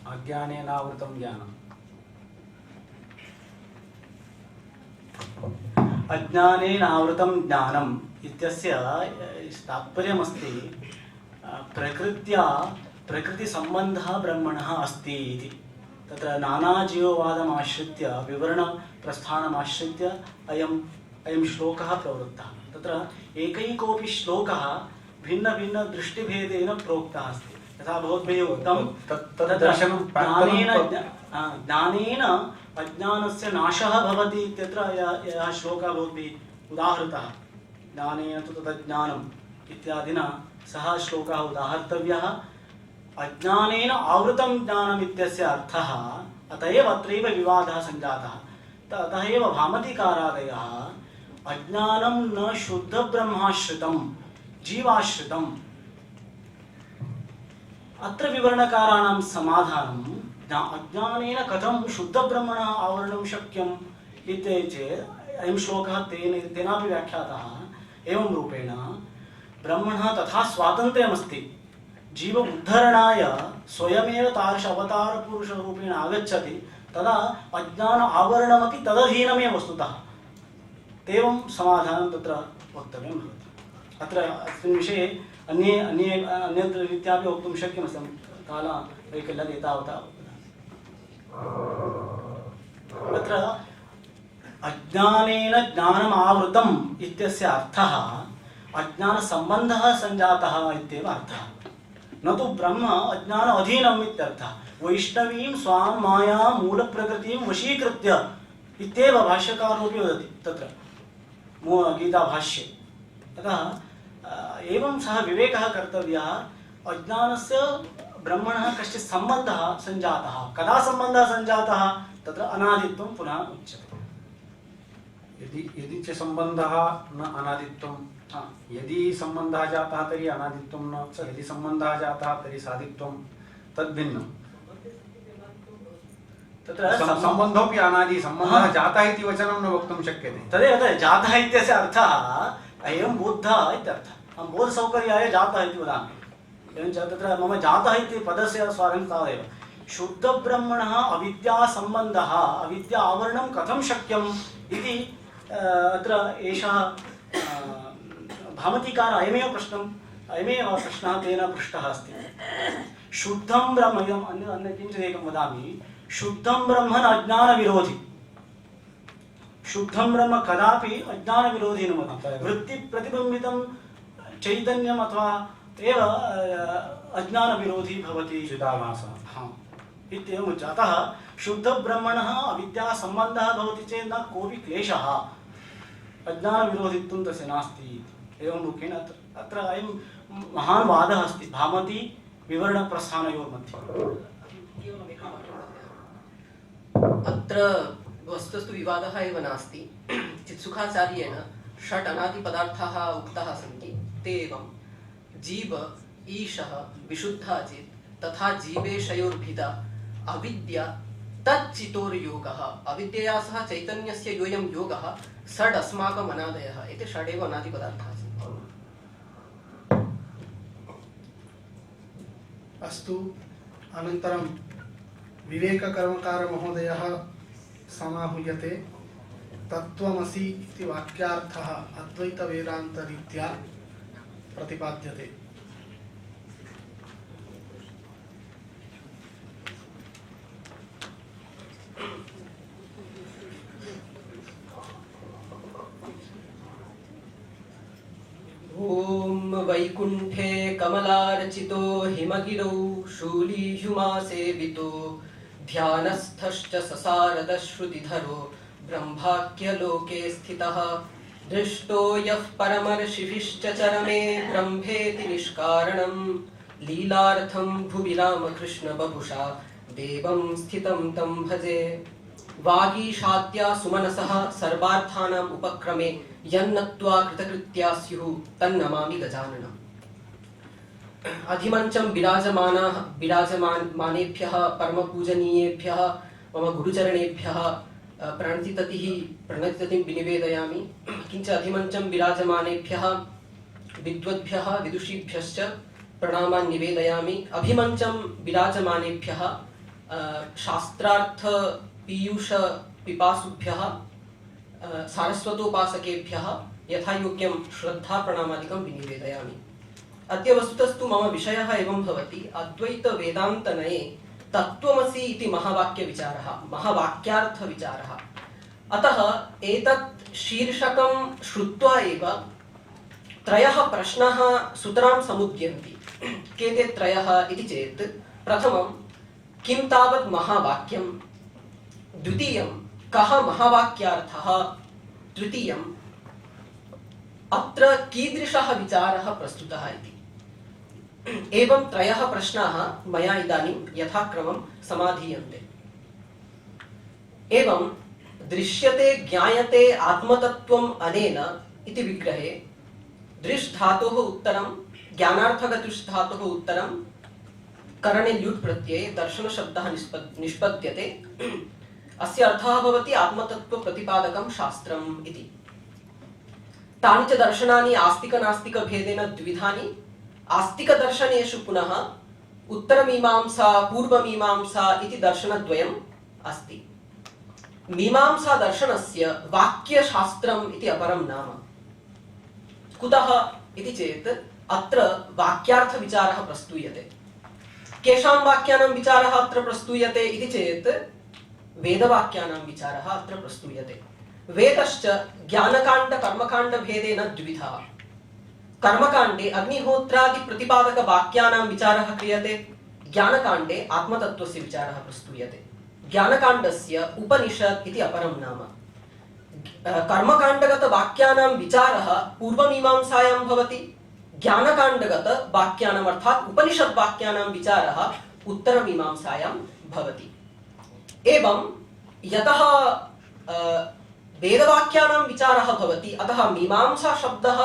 अज्ञानेनावृतं ज्ञानम्। अज्ञानेनावृतं ज्ञानम् इत्यस्य तात्पर्यमस्ति प्रकृतिसम्बन्धः ब्रह्मणः अस्ति इति। तत्र नानाजीववादमाश्रित्य विवरणप्रस्थानमाश्रित्य अयं श्लोकः प्रवृत्तः। तत्र एकैकोऽपि श्लोकः भिन्नभिन्नदृष्टिभेदेन प्रोक्तः अस्ति। यथा भवद्भिः उक्तं ज्ञानेन अज्ञानस्य नाशः भवति इत्यत्र यः श्लोकः भवद्भिः उदाहृतः, ज्ञानेन तु तदज्ञानम् इत्यादिना सः श्लोकः उदाहर्तव्यः। अज्ञानेन आवृतं ज्ञानम् इत्यस्य अर्थः, अत एव अत्रैव विवादः सञ्जातः। अतः एव भामतीकारादयः अज्ञानं न शुद्धब्रह्माश्रितं जीवाश्रितम्। अत्र विवरणकाराणां समाधानं अज्ञानेन कथं शुद्धब्रह्मणः आवरणं शक्यम् इति चेत् अयं श्लोकः तेनापि व्याख्यातः एवं रूपेण, ब्रह्मणः तथा स्वातन्त्र्यमस्ति, जीव उद्धरणाय स्वयमेव तादृश अवतारपुरुषरूपेण आगच्छति, तदा अज्ञान आवरणमपि तदधीनमेव वस्तुतः। एवं समाधानं तत्र वक्तव्यं भवति। अत्र अस्मिन् विषये अन्यत्र रीत्यापि वक्तुं शक्यमस्ति, कालवैकल्यम् एतावता। अत्र अज्ञानेन ज्ञानम् आवृतम् इत्यस्य अर्थः अज्ञानसम्बन्धः सञ्जातः इत्येव अर्थः, न तु ब्रह्म अज्ञान अधीनम् इत्यर्थः। वैष्णवीं स्वां माया मूलप्रकृतिं वशीकृत्य इत्येव भाष्यकारोऽपि वदति तत्र गीताभाष्ये। अतः एवं सः विवेकः कर्तव्यः। अज्ञानस्य ब्रह्मणः कश्चित् सम्बन्धः सञ्जातः। कदा सम्बन्धः सञ्जातः? तत्र अनादित्वं पुनः उच्यते। यदि च सम्बन्धः न अनादित्वं, यदि सम्बन्धः जातः तर्हि अनादित्वं न, यदि सम्बन्धः जातः तर्हि सादित्वं, तद्भिन्नम्। तत्र सम्बन्धोऽपि अनादि, सम्बन्धः जातः इति वचनं न वक्तुं शक्यते। तदेव जातः इत्यस्य अर्थः अयं बोद्धः इत्यर्थः। अहं बोधसौकर्याय जातः इति वदामि। एवञ्च तत्र मम जातः इति पदस्य स्वार्थं तावदेव। शुद्धब्रह्मणः अविद्यासम्बन्धः, अविद्या आवरणं कथं शक्यम् इति अत्र एषः भामतीकार अयमेव प्रश्नः तेन पृष्टः अस्ति। शुद्धं ब्रह्म, इदम् अन्य किञ्चिदेकं वदामि, शुद्धं ब्रह्म न अज्ञानविरोधी। शुद्धं ब्रह्म कदापि अज्ञानविरोधी न भवति। वृत्तिप्रतिबिम्बितं चैतन्यम् अथवा एव अज्ञानविरोधी भवति, चिदाभासः इत्येवम् उच्यते। अतः शुद्धब्रह्मणः अविद्यासम्बन्धः भवति चेत् न कोऽपि क्लेशः, अज्ञानविरोधित्वं तस्य नास्ति। एवं रूपेण अत्र अयं महान् वादः अस्ति भामती विवरणप्रस्थानयोर्मध्ये। अत्र वस्तुस्तु विवादः एव नास्ति। चित्सुखाचार्येण षट् अनादिपदार्थाः उक्ताः सन्ति। ते एवं जीव ईशः विशुद्धः चेत् तथा जीवेशयोर्भिदा अविद्या तच्चितोर्योगः, अविद्यया सह चैतन्यस्य योऽयं योगः षड् अस्माकम् अनादयः। एते षडेव अनादिपदार्थाः सन्ति। अस्तु, अनन्तरं विवेककर्मकारमहोदयः समाहूयते। तत्त्वमसि इति वाक्यार्थः अद्वैतवेदान्तरीत्या प्रतिपाद्यते। ॐ वैकुण्ठे कमलार्चितो हिमगिरौ शूलीह्युमासेवितो ध्यानस्थश्च ससारदश्रुतिधरो ब्रह्माख्यलोके स्थितः दृष्टो यः परमर्षिभिश्च चरमे ब्रह्मेति निष्कारणं लीलार्थं भुवि रामकृष्ण बभुषा देवं स्थितं तं भजे। वागीशाद्या सुमनसः सर्वार्थानाम् उपक्रमे यन्नत्वा कृतकृत्या स्युः तन्नमामि गजाननम्। अधिमञ्चं विराजमानेभ्यः परमपूजनीयेभ्यः मम गुरुचरणेभ्यः प्रणतितिं विनिवेदयामि। किञ्च अधिमञ्चं विराजमानेभ्यः विद्वद्भ्यः विदुषीभ्यश्च प्रणामान् निवेदयामि। अभिमञ्चं विराजमानेभ्यः शास्त्रार्थ पीयूष पिपासुभ्यः सारस्वतोपासकेभ्यः यथायोग्यं श्रद्धा प्रणामादिकं विनिवेदयामि। अद्य वस्तुतस्तु मम विषयः एवं भवति अद्वैत वेदान्तनये तत्त्वमसि इति महावाक्यविचारः, महावाक्यार्थविचारः। अतः एतत् शीर्षकं श्रुत्वा एव त्रयः प्रश्नाः सुतरां समुद्यन्ति। के ते त्रयः इति चेत् प्रथमं किं तावत् महावाक्यं, द्वितीयं कः महावाक्यार्थः, तृतीयं अत्र कीदृशः विचारः प्रस्तुतः इति। एवं त्रयः प्रश्नाः मया इदानीं यथाक्रमं समाधीयन्ते। एवं दृश्यते ज्ञायते आत्मतत्त्वम् अनेन इति विग्रहे दृश् धातोः उत्तरं ज्ञानार्थकदृश् धातोः उत्तरं करणे ल्युट् प्रत्यये दर्शनशब्दः निष्पद्यते। अस्य अर्थः भवति आत्मतत्त्वप्रतिपादकं शास्त्रम् इति। तानि च दर्शनानि आस्तिकनास्तिकभेदेन द्विविधानि। आस्तिकदर्शनेषु पुनः उत्तरमीमांसा पूर्वमीमांसा इति दर्शनद्वयम् अस्ति। मीमांसा दर्शनस्य वाक्यशास्त्रम् इति अपरं नाम। कुतः इति चेत् अत्र वाक्यार्थविचारः प्रस्तूयते। केषां वाक्यानां विचारः अत्र प्रस्तूयते इति चेत् वेदवाक्यानां विचारः अत्र प्रस्तूयते। वेदश्च ज्ञानकाण्ड कर्मकाण्ड भेदेन द्विविधः। कर्मकाण्डे अग्निहोत्रादि प्रतिपादक वाक्यानां विचारः क्रियते, ज्ञानकाण्डे आत्मतत्त्वस्य विचारः प्रस्तूयते। ज्ञानकाण्डस्य उपनिषत् इति अपरं नाम। कर्मकाण्डगत वाक्यानां विचारः पूर्वमीमांसायां भवति, ज्ञानकाण्डगत वाक्यानाम् अर्थात् उपनिषद् वाक्यानां विचारः उत्तरमीमांसायां भवति। एवं यतः वेदवाक्यानां विचारः भवति अतः मीमांसा शब्दः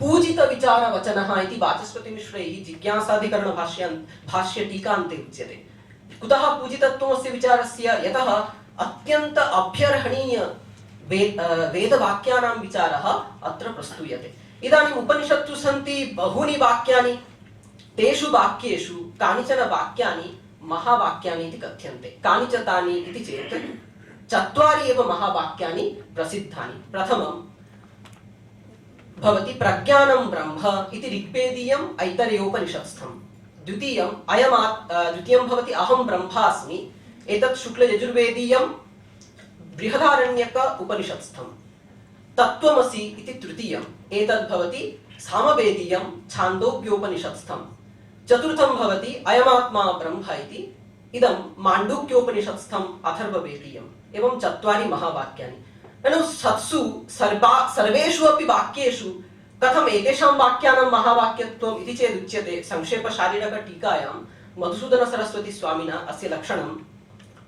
पूजितविचारवचनः इति वाचस्पतिमिश्रैः जिज्ञासाधिकरणभाष्य टीकान्ते उच्यते। कुतः पूजितत्वमस्य विचारस्य? यतः अत्यन्त अभ्यर्हणीय वेदवाक्यानां विचारः अत्र प्रस्तूयते। इदानीम् उपनिषत्सु सन्ति बहूनि वाक्यानि, तेषु वाक्येषु कानिचन वाक्यानि महावाक्यानि इति कथ्यन्ते। कानि च तानि इति चेत् चत्वारि एव महावाक्यानि प्रसिद्धानि। प्रथमं भवति प्रज्ञानं ब्रह्म इति ऋग्वेदीयम् ऐतरेयोपनिषत्स्थं। द्वितीयं भवति अहं ब्रह्मास्मि, एतत् शुक्लयजुर्वेदीयं बृहदारण्यक उपनिषत्स्थं। तत्त्वमसि इति तृतीयम्, एतद् भवति सामवेदीयं छान्दोग्योपनिषत्स्थं। चतुर्थं भवति अयमात्मा ब्रह्म इति, इदं माण्डूक्योपनिषत्स्थम् अथर्ववेदीयम्। एवं चत्वारि महावाक्यानि। ननु सत्सु सर्वेषु अपि वाक्येषु कथम् एतेषां वाक्यानां महावाक्यत्वम् इति चेदुच्यते। संक्षेपशारीरकटीकायां मधुसूदनसरस्वती स्वामिना अस्य लक्षणं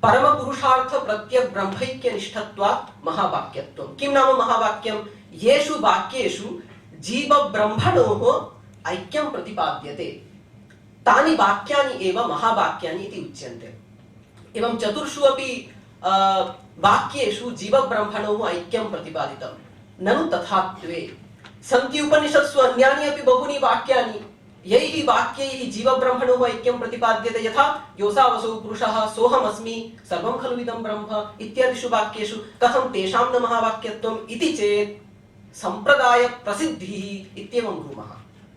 परमपुरुषार्थ प्रत्यक् ब्रह्मैक्यनिष्ठत्वात् महावाक्यत्वं। किं नाम महावाक्यं? येषु वाक्येषु जीवब्रह्मणोः ऐक्यं प्रतिपाद्यते, तानि वाक्यानि एव महावाक्यानि इति उच्यन्ते। एवं चतुर्षु अपि वाक्येषु जीवब्रह्मणोः ऐक्यं प्रतिपादितं। ननु तथात्वे सन्ति उपनिषत्सु अन्यानि अपि बहूनि वाक्यानि, यैः वाक्यैः जीवब्रह्मणोः ऐक्यं प्रतिपाद्यते। यथा योऽसावसौ पुरुषः, सोऽहमस्मि, सर्वं खलु इदं ब्रह्म इत्यादिषु वाक्येषु कथं तेषां न महावाक्यत्वम् इति चेत् सम्प्रदायप्रसिद्धिः इत्येवं ब्रूमः।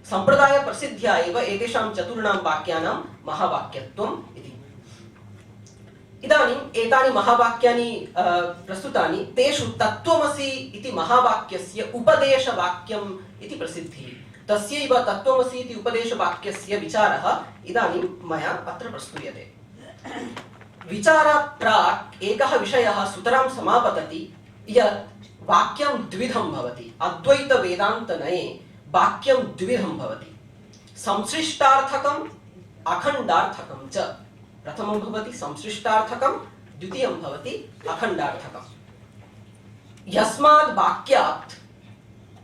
सम्प्रदायप्रसिद्ध्या एव एतेषां चतुर्णां वाक्यानां महावाक्यत्वम् इति। इदानीम् एतानि महावाक्यानि प्रस्तुतानि, तेषु तत्त्वमसि इति महावाक्यस्य उपदेशवाक्यम् इति प्रसिद्धिः। तस्यैव तत्त्वमसि इति उपदेशवाक्यस्य विचारः इदानीं मया अत्र प्रस्तूयते। विचारात् प्राक् एकः विषयः सुतरां समापतति यत् वाक्यं द्विविधं भवति। अद्वैतवेदान्तनये वाक्यं द्विविधं भवति, संसृष्टार्थकम् अखण्डार्थकं च। प्रथमं भवति संसृष्टार्थकम्, द्वितीयं भवति अखण्डार्थकम्। यस्माद् वाक्यात्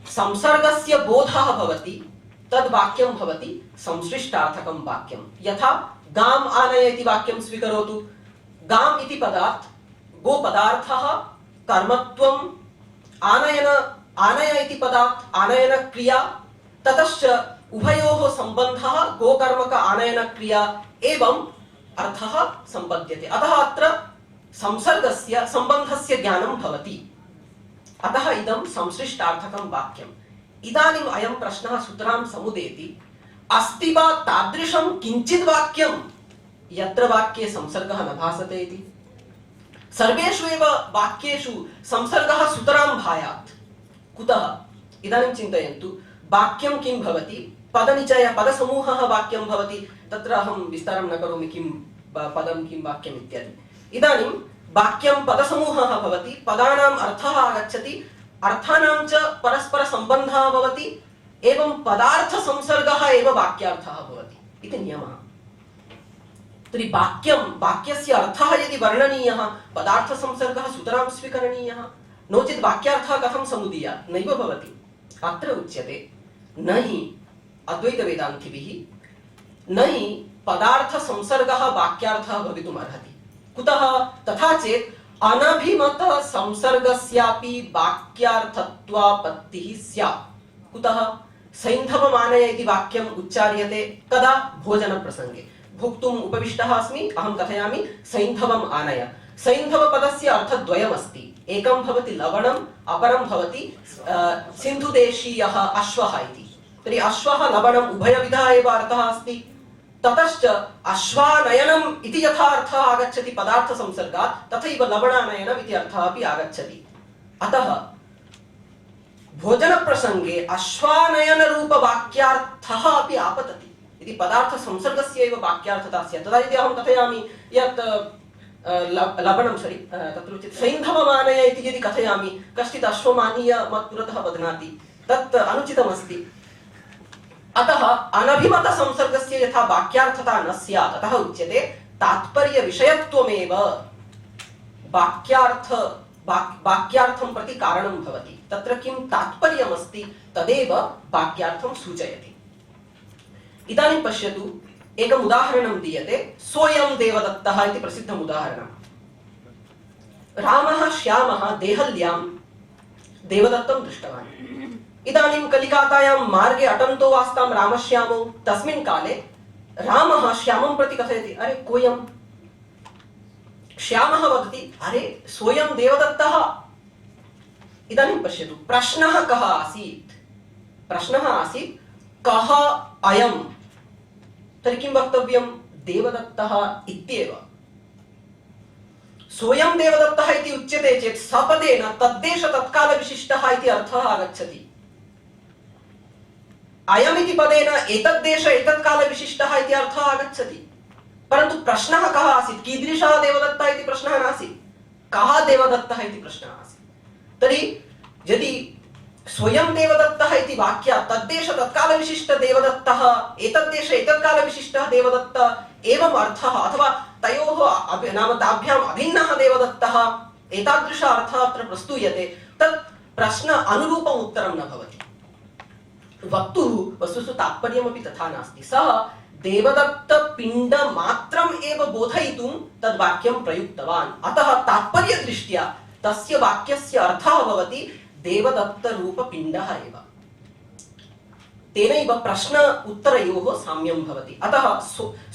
संसर्गस्य बोधः भवति तद् वाक्यं भवति संश्लिष्टार्थकं वाक्यं। यथा गाम् आनय इति वाक्यं स्वीकरोतु। गाम् इति पदात् गोपदार्थः कर्मत्वम्, आनय इति पदात् आनयन क्रिया, ततश्च उभयोः सम्बन्धः गोकर्मक आनयन क्रिया एवं अर्थः सम्पद्यते। अतः अत्र संसर्गस्य सम्बन्धस्य ज्ञानं भवति। अतः इदं संश्लिष्टार्थकं वाक्यम्। इदानीम् अयं प्रश्नः सुतरां समुदेति, अस्ति वा तादृशं किञ्चित् वाक्यं यत्र वाक्ये संसर्गः न भासते इति? सर्वेषु एव वाक्येषु संसर्गः सुतरां भायात्। कुतः? इदानीं चिन्तयन्तु, वाक्यं किं भवति? पदनिचय पदसमूहः वाक्यं भवति। तत्र अहं विस्तारं न करोमि किं पदं किं वाक्यम् इत्यादि। इदानीं वाक्यं पदसमूहः भवति, पदानाम् अर्थः आगच्छति, अर्थानां च परस्परसम्बन्धः भवति, एवं पदार्थसंसर्गः एव वाक्यार्थः भवति इति नियमः। तर्हि वाक्यस्य अर्थः यदि वर्णनीयः, पदार्थसंसर्गः सुतरां स्वीकरणीयः, नो चेत् वाक्यार्थः कथं समुदीयात्? नैव भवति। अत्र उच्यते न हि अद्वैतवेदान्तिभिः न हि पदार्थसंसर्गः वाक्यार्थः भवितुम् अर्हति। कुतः? तथा चेत् अनभिमत संसर्गस्यापि वाक्यार्थत्वापत्तिः स्यात्। कुतः? सैन्धवमानय इति वाक्यम् उच्चार्यते कदा? भोजनप्रसङ्गे। भोक्तुम् उपविष्टः अस्मि, अहं कथयामि सैन्धवम् आनय। सैन्धवपदस्य अर्थद्वयमस्ति, एकं भवति लवणम्, अपरं भवति सिन्धुदेशीयः अश्वः इति। तर्हि अश्वः लवणम् उभयविधः एव अर्थः अस्ति। ततश्च अश्वानयनम् इति यथा अर्थः आगच्छति पदार्थसंसर्गात्, तथैव लवणानयनम् इति अर्थः अपि आगच्छति। अतः भोजनप्रसङ्गे अश्वानयनरूपवाक्यार्थः अपि आपतति इति पदार्थसंसर्गस्य एव वाक्यार्थता स्यात्। तदा यदि अहं कथयामि यत् लवणं तत्र उच्यते सैन्धवमानय इति यदि कथयामि, कश्चित् अश्वमानीय मत्पुरतः बध्नाति, तत् अनुचितमस्ति। अतः अनभिमत संसर्गस्य यथा वाक्यार्थता न स्यात्, अतः उच्यते तात्पर्यविषयत्वमेव वाक्यार्थं प्रति कारणं भवति। तत्र किं तात्पर्यमस्ति तदेव वाक्यार्थं सूचयति। इदानीं पश्यतु, एकम् उदाहरणं दीयते। सोऽयं देवदत्तः इति प्रसिद्धम् उदाहरणं। रामः श्यामः देहल्यां देवदत्तं दृष्टवान्। इदानीं कलिकातायां मार्गे अटन्तो आस्तां रामश्यामौ। तस्मिन् काले रामः श्यामं प्रति कथयति, अरे कोऽयं? श्यामः वदति, अरे सोऽयं देवदत्तः। इदानीं पश्यतु, प्रश्नः कः आसीत्? प्रश्नः आसीत् कः अयं? तर्हि किं वक्तव्यं? देवदत्तः इत्येव। सोऽयं देवदत्तः इति उच्यते चेत् सपदेन तद्देश तत्कालविशिष्टः इति अर्थः आगच्छति। अयमिति पदेन एतद्देश एतत्कालविशिष्टः इति अर्थः आगच्छति। परन्तु प्रश्नः कः आसीत्? कीदृशः देवदत्तः इति प्रश्नः नासीत्, कः देवदत्तः इति प्रश्नः आसीत्। तर्हि यदि स्वयं देवदत्तः इति वाक्यात् तद्देश तत्कालविशिष्ट देवदत्तः, एतद्देश एतत्कालविशिष्टः देवदत्तः एवम् अर्थः, अथवा तयोः नाम ताभ्याम् अभिन्नः देवदत्तः, एतादृश अर्थः अत्र प्रस्तूयते, तत् प्रश्न अनुरूपम् उत्तरं न भवति। वक्तुः वस्तुषु तात्पर्यमपि तथा नास्ति। सः देवदत्तपिण्डमात्रम् एव बोधयितुं तद्वाक्यं प्रयुक्तवान्। अतः तात्पर्यदृष्ट्या तस्य वाक्यस्य अर्थः भवति देवदत्तरूपपिण्डः एव। तेनैव प्रश्न उत्तरयोः साम्यं भवति। अतः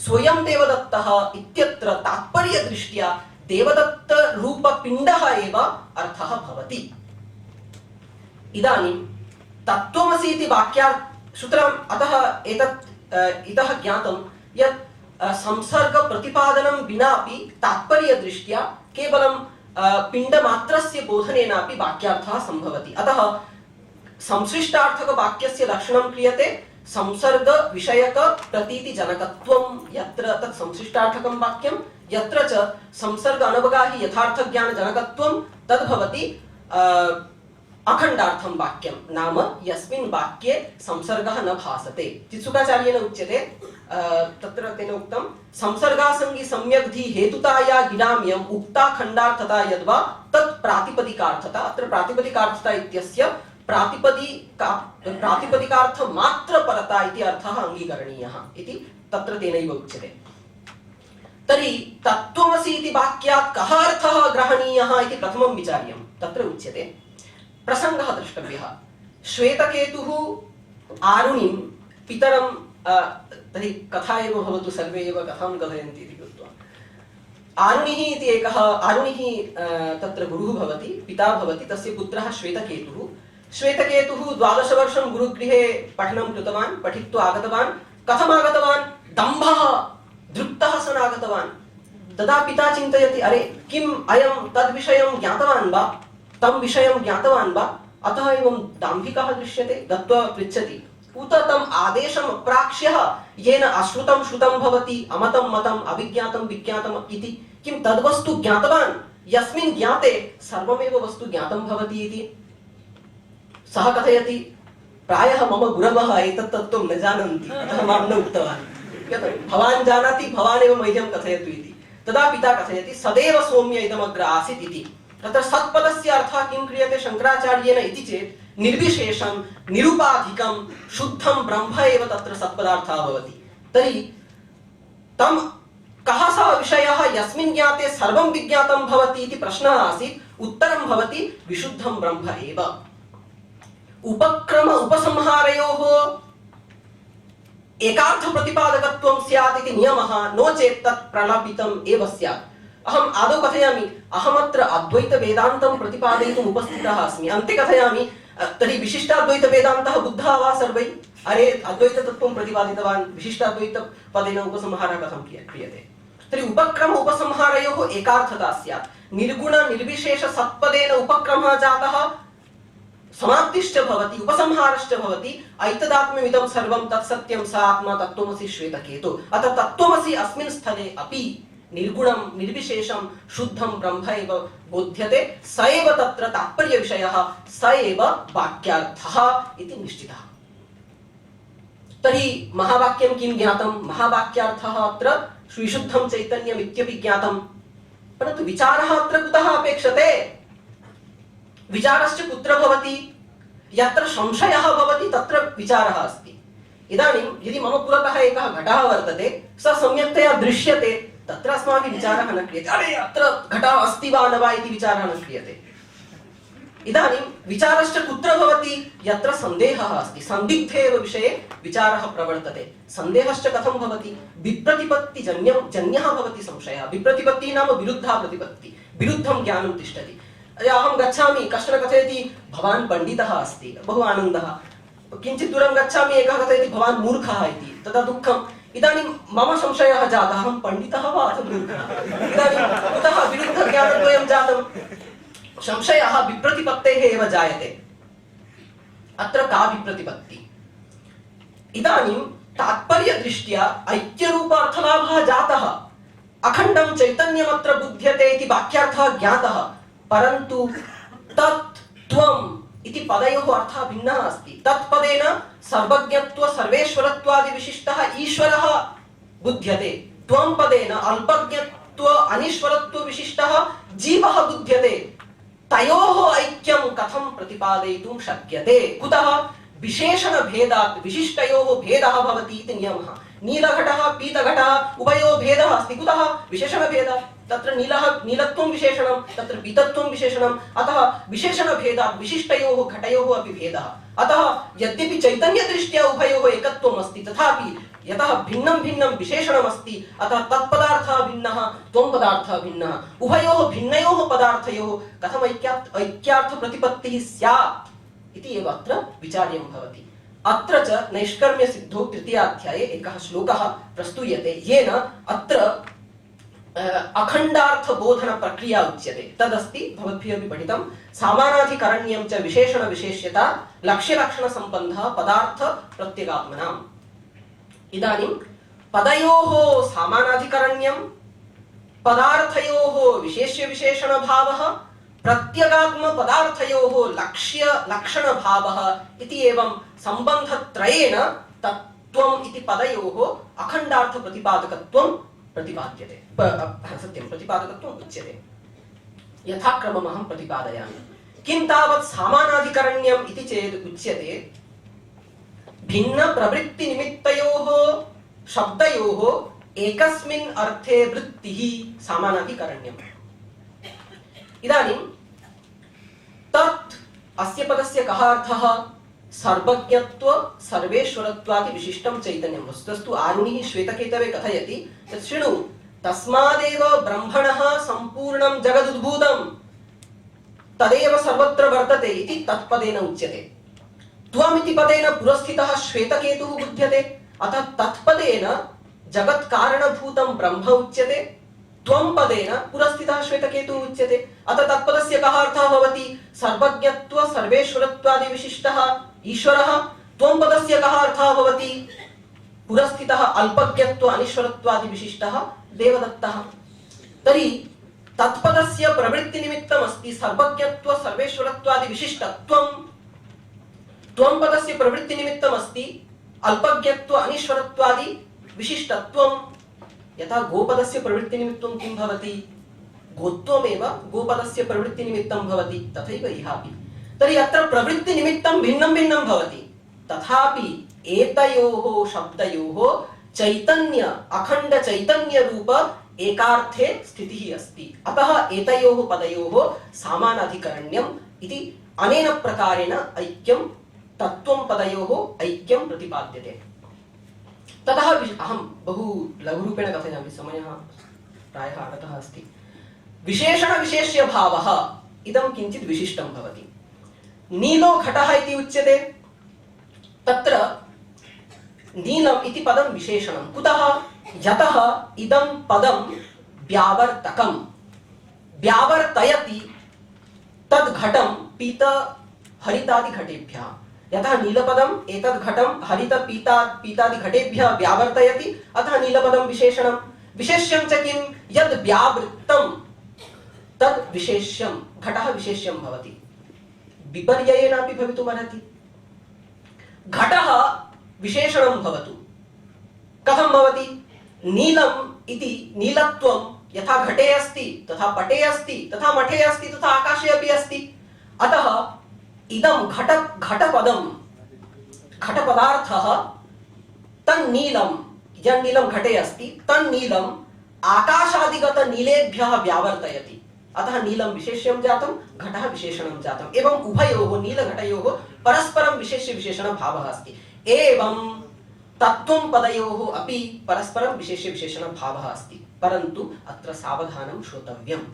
स्वयं देवदत्तः इत्यत्र तात्पर्यदृष्ट्या देवदत्तरूपपिण्डः एव अर्थः भवति। इदानीं तत्त्वमसि इति वाक्यात् सूत्रम् अतः एतत् इतः ज्ञातं यत् संसर्गप्रतिपादनं विनापि तात्पर्यदृष्ट्या केवलं पिण्डमात्रस्य बोधनेनापि वाक्यार्थः सम्भवति। अतः संश्लिष्टार्थकवाक्यस्य लक्षणं क्रियते संसर्ग विषयक प्रतीतिजनकत्वं, यत्र तत् संश्लिष्टार्थकं वाक्यं, यत्र च संसर्ग अनवगाहि यथार्थज्ञानजनकत्वं तद्भवति अखण्डार्थं वाक्यं, नाम यस्मिन् वाक्ये संसर्गः न भासते। चित्सुखाचार्येण उच्यते तत्र तेन उक्तं संसर्गासंगी सम्यग्धि हेतुताया गिराम्यम् उक्ता खण्डार्थता यद्वा तत् प्रातिपदिकार्थता। अत्र प्रातिपदिकार्थता इत्यस्य प्रातिपदिकार्थ मात्र परता इति अर्थः अङ्गीकरणीयः इति तत्र तेनैव उच्यते। तर्हि तत्त्वमसि इति वाक्यात् कः अर्थः ग्रहणीयः इति प्रथमं विचार्यं। तत्र उच्यते प्रसङ्गः द्रष्टव्यः। श्वेतकेतुः आरुणिं पितरं तर्हि कथा एव भवतु, सर्वे एव कथां कथयन्ति इति कृत्वा आरुणिः इति एकः आरुणिः तत्र गुरुः भवति, पिता भवति, तस्य पुत्रः श्वेतकेतुः। श्वेतकेतुः 12 वर्षं गुरुगृहे पठनं कृतवान्, पठित्वा आगतवान्। कथम् आगतवान्? दम्भः दृप्तः सन् आगतवान्। तदा पिता चिन्तयति, अरे किम् अयं तद्विषयं ज्ञातवान् वा, तं विषयं ज्ञातवान् वा, अतः एवं दाम्भिकः दृश्यते। गत्वा पृच्छति, उत तम् आदेशम् अप्राक्ष्यः येन अश्रुतं श्रुतं भवति, अमतं मतम्, अविज्ञातं विज्ञातम् इति किं तद्वस्तु ज्ञातवान् यस्मिन् ज्ञाते सर्वमेव वस्तु ज्ञातं भवति इति? सः कथयति, प्रायः मम गुरवः एतत् तत्त्वं न जानन्ति, अतः मां न उक्तवान्। भवान् जानाति, भवान् एव मह्यं कथयतु इति। तदा पिता कथयति, सदैव सौम्य इदमग्र आसीत् इति। तत्र सत्पदस्य अर्थः किं क्रियते शङ्कराचार्येण इति चेत् निर्विशेषं निरुपाधिकं शुद्धं ब्रह्म एव तत्र सत्पदार्थः भवति। तर्हि तं कः सः विषयः यस्मिन् ज्ञाते सर्वं विज्ञातं भवति इति प्रश्नः आसीत्। उत्तरं भवति विशुद्धं ब्रह्म एव। उपक्रम उपसंहारयोः एकार्थ प्रतिपादकत्वं स्यात् इति नियमः, नो चेत् तत् प्रलपितम् एव स्यात्। अहम् आदौ कथयामि, अहमत्र अद्वैत वेदान्तं प्रतिपादयितुम् उपस्थितः अस्मि। अन्ते कथयामि, तर्हि विशिष्टाद्वैत वेदान्तः बुद्धः वा सर्वैः? अरे अद्वैत तत्त्वं प्रतिपादितवान्, विशिष्टाद्वैत पदेन उपसंहारः कथं क्रियते? तर्हि उपक्रम उपसंहारयोः एकार्थता स्यात्। निर्गुण निर्विशेष सत्पदेन उपक्रमः जातः, समाप्तिश्च भवति, उपसंहारश्च भवति। ऐतदात्म्यमिदं सर्वं तत्सत्यं स आत्मा तत्त्वमसि श्वेतकेतु। अतः तत्त्वमसि अस्मिन् स्थले अपि निर्गुणं निर्विशेषं शुद्धं ब्रह्म एव बोध्यते। स एव तत्र तात्पर्यविषयः, स एव वाक्यार्थः इति निश्चितः। तर्हि महावाक्यं किं ज्ञातं? महावाक्यार्थः अत्र श्रीशुद्धं चैतन्यम् इत्यपि ज्ञातं, परन्तु विचारः अत्र कुतः अपेक्षते? विचारश्च कुत्र भवति? यत्र संशयः भवति तत्र विचारः अस्ति। इदानीं यदि मम पुरतः एकः घटः वर्तते, सः सम्यक्तया दृश्यते, तत्र अस्माभिः विचारः न क्रियते। अरे अत्र घटः अस्ति वा न वा इति विचारः न क्रियते। इदानीं विचारश्च कुत्र भवति? यत्र सन्देहः अस्ति, सन्दिग्धे एव विषये विचारः प्रवर्तते। सन्देहश्च कथं भवति? विप्रतिपत्तिजन्यः भवति संशयः। विप्रतिपत्तिः नाम विरुद्धा प्रतिपत्ति, विरुद्धं ज्ञानं तिष्ठति। अहं गच्छामि, कश्चन कथयति भवान् पण्डितः अस्ति, बहु आनन्दः। किञ्चित् दूरं गच्छामि, एकः कथयति भवान् मूर्खः इति, तदा दुःखम्। इदानीं मम संशयः जातः, अहं पण्डितः वा अथवा मूर्खः? इदानीं कुतः विरुद्धज्ञानद्वयं जातं? संशयः विप्रतिपत्तेः एव जायते। अत्र का विप्रतिपत्ति? इदानीं तात्पर्यदृष्ट्या ऐक्यरूपार्थलाभः जातः, अखण्डं चैतन्यमत्र बुध्यते इति वाक्यार्थः ज्ञातः, परन्तु तत् त्वम् इति पदयोः अर्थः भिन्नः अस्ति। तत्पदेन सर्वज्ञत्व सर्वेश्वरत्वादि विशिष्टः ईश्वरः बुध्यते, त्वं पदेन अल्पज्ञत्व अनीश्वरत्व विशिष्टः जीवः बुध्यते। तयोः ऐक्यं कथं प्रतिपादयितुं शक्यते? कुतः? विशेषणभेदात् विशिष्टयोः भेदः भवति इति नियमः। नीलघटः पीतघटः उभयोः भेदः अस्ति, कुतः? विशेषणभेदात्। तत्र नीलत्वं विशेषणं, तत्र पीतत्वं विशेषणम्, अतः विशेषणभेदात् विशिष्टयोः घटयोः अपि भेदः। अतः यद्यपि चैतन्यदृष्ट्या उभयोः एकत्वम् अस्ति, तथापि यतः भिन्नं भिन्नं विशेषणमस्ति, अतः तत्पदार्थः भिन्नः, त्वं पदार्थः भिन्नः। उभयोः भिन्नयोः पदार्थयोः कथम् ऐक्यार्थप्रतिपत्तिः स्यात् इति एव अत्र विचार्यं भवति। अत्र च नैष्कर्म्यसिद्धौ तृतीयाध्याये एकः श्लोकः प्रस्तूयते, येन अत्र अखण्डार्थ बोधन प्रक्रिया उच्यते। तदस्ति भवद्भिः अपि पठितं। सामानाधिकरण्यं च विशेषण विशेष्यता लक्ष्यलक्षण सम्बन्धः पदार्थ प्रत्यगात्मनाम्। इदानीं पदयोः सामानाधिकरण्यं, पदार्थयोः विशेष्य विशेषण भावः, प्रत्यगात्म पदार्थयोः लक्ष्य लक्षण भावः इति एवं सम्बन्धत्रयेण त्वम् इति पदयोः अखण्डार्थप्रतिपादकत्वं प्रतिपाद्यते। सत्यं प्रतिपादकत्वम् उच्यते। यथाक्रमम् अहं प्रतिपादयामि। किं तावत् सामानाधिकरण्यम् इति चेत् उच्यते भिन्न प्रवृत्तिनिमित्तयोः शब्दयोः एकस्मिन् अर्थे वृत्तिः सामानाधिकरण्यम्। इदानीं तत् अस्य पदस्य कः अर्थः? सर्वज्ञत्व सर्वेश्वरत्वादि विशिष्टं चैतन्यं। वस्तुस्तु आरुणिः श्वेतकेतवे कथयति तत् शृणु, तस्मादेव ब्रह्मणः सम्पूर्णं जगदुद्भूतं तदेव सर्वत्र वर्तते इति तत्पदेन उच्यते। त्वमिति पदेन पुरस्थितः श्वेतकेतुः बुध्यते, अतः तत्पदेन जगत्कारणभूतं ब्रह्म उच्यते, त्वं पदेन पुरस्थितः श्वेतकेतुः उच्यते। अतः तत्पदस्य कः अर्थः भवति? सर्वज्ञत्व सर्वेश्वरत्वादि विशिष्टः ईश्वरः। त्वं पदस्य कः अर्थः भवति? पुरस्थितः अल्पज्ञत्व अनीश्वरत्वादि विशिष्टः देवदत्तः। तर्हि तत्पदस्य प्रवृत्तिनिमित्तमस्ति सर्वज्ञत्व सर्वेश्वरत्वादि विशिष्टत्वं, त्वं पदस्य प्रवृत्तिनिमित्तमस्ति अल्पज्ञत्व अनीश्वरत्वादि विशिष्टत्वं। यथा गोपदस्य प्रवृत्तिनिमित्तं किं भवति? गोत्वमेव गोपदस्य प्रवृत्तिनिमित्तं भवति, तथैव इहापि। तर्हि अत्र प्रवृत्तिनिमित्तं भिन्नं भिन्नं भवति, तथापि एतयोः शब्दयोः चैतन्य अखण्ड चैतन्य रूप एकार्थे स्थितिः अस्ति। अतः एतयोः पदयोः सामानाधिकरण्यम् इति अनेन प्रकारेण ऐक्यं तत्त्वं पदयोः ऐक्यं प्रतिपाद्यते। ततः अहं बहु लघुरूपेण कथयामि, समयः प्रायः आगतः अस्ति। विशेषणविशेष्यभावः इदं किञ्चित् विशिष्टं भवति। नीलो घटः इति उच्यते, तत्र नीलम् इति पदं विशेषणं। कुतः? यतः इदं पदं व्यावर्तकं व्यावर्तयति तद् घटं पीत हरितादि घटेभ्यः। यतः नीलपदम् एतद् घटं हरित पीतादि घटेभ्यः व्यावर्तयति, अतः नीलपदं विशेषणं। विशेष्यं च किं? यद् व्यावृत्तं तद् विशेष्यं, घटः विशेष्यं भवति। विपर्ययेनापि भवितुमर्हति। घटः विशेषणं भवतु। कथं भवति? नीलम् इति नीलत्वं यथा घटे अस्ति तथा पटे अस्ति तथा मठे अस्ति तथा आकाशे अपि अस्ति। अतः इदं घटपदं घटपदार्थः तन्नीलं, यन् नीलं घटे अस्ति तन्नीलम् आकाशादिगत नीलेभ्यः व्यावर्तयति, अतः नीलं विशेष्यं जातं, घटः विशेषणं जातम्। एवं उभयोः नीलघटयोः परस्परं विशेष्य विशेषण भावः अस्ति। एवं तत्त्वं पदयोः अपि परस्परं विशेष्य विशेषण भावः अस्ति, परन्तु अत्र सावधानं श्रोतव्यम्।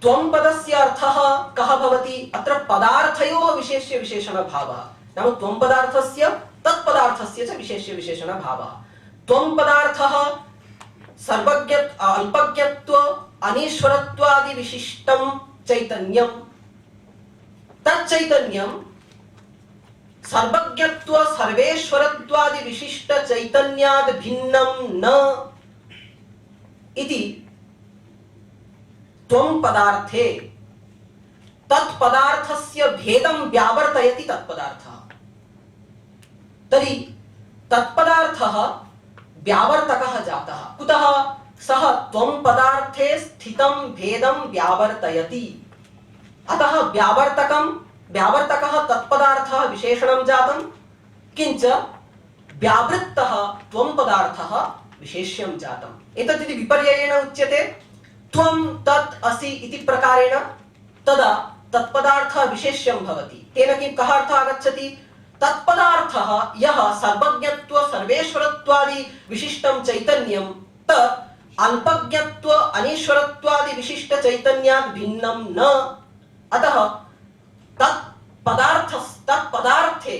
त्वं पदस्य अर्थः कः भवति? अत्र पदार्थयोः विशेष्य विशेषण भावः, नाम त्वं पदार्थस्य तत्पदार्थस्य च विशेष्य विशेषण भावः। त्वं पदार्थः सर्वज्ञ अल्पज्ञत्व अनीश्वरत्वादि विशिष्टं चैतन्यं, तच्चैतन्यं सर्वज्ञत्व सर्वेश्वरत्वादि विशिष्ट चैतन्याद् भिन्नं न इति त्वं पदार्थे तत्पदार्थस्य भेदं व्यावर्तयति तत्पदार्थः। तर्हि तत्पदार्थः व्यावर्तकः जातः। कुतः? सः त्वं पदार्थे स्थितं भेदं व्यावर्तयति, अतः व्यावर्तकः तत्पदार्थः विशेषणं जातं, किञ्च व्यावृत्तः त्वं पदार्थः विशेष्यं जातम्। एतद् विपर्ययेण उच्यते त्वं तत् असि इति प्रकारेण, तदा तत्पदार्थः विशेष्यं भवति। तेन किं कः अर्थः आगच्छति? तत्पदार्थः यः सर्वज्ञत्व सर्वेश्वरत्वादि विशिष्टं चैतन्यं तत् अल्पज्ञत्व अनीश्वरत्वादि विशिष्ट चैतन्यात् भिन्नं न, अतः तत्पदार्थे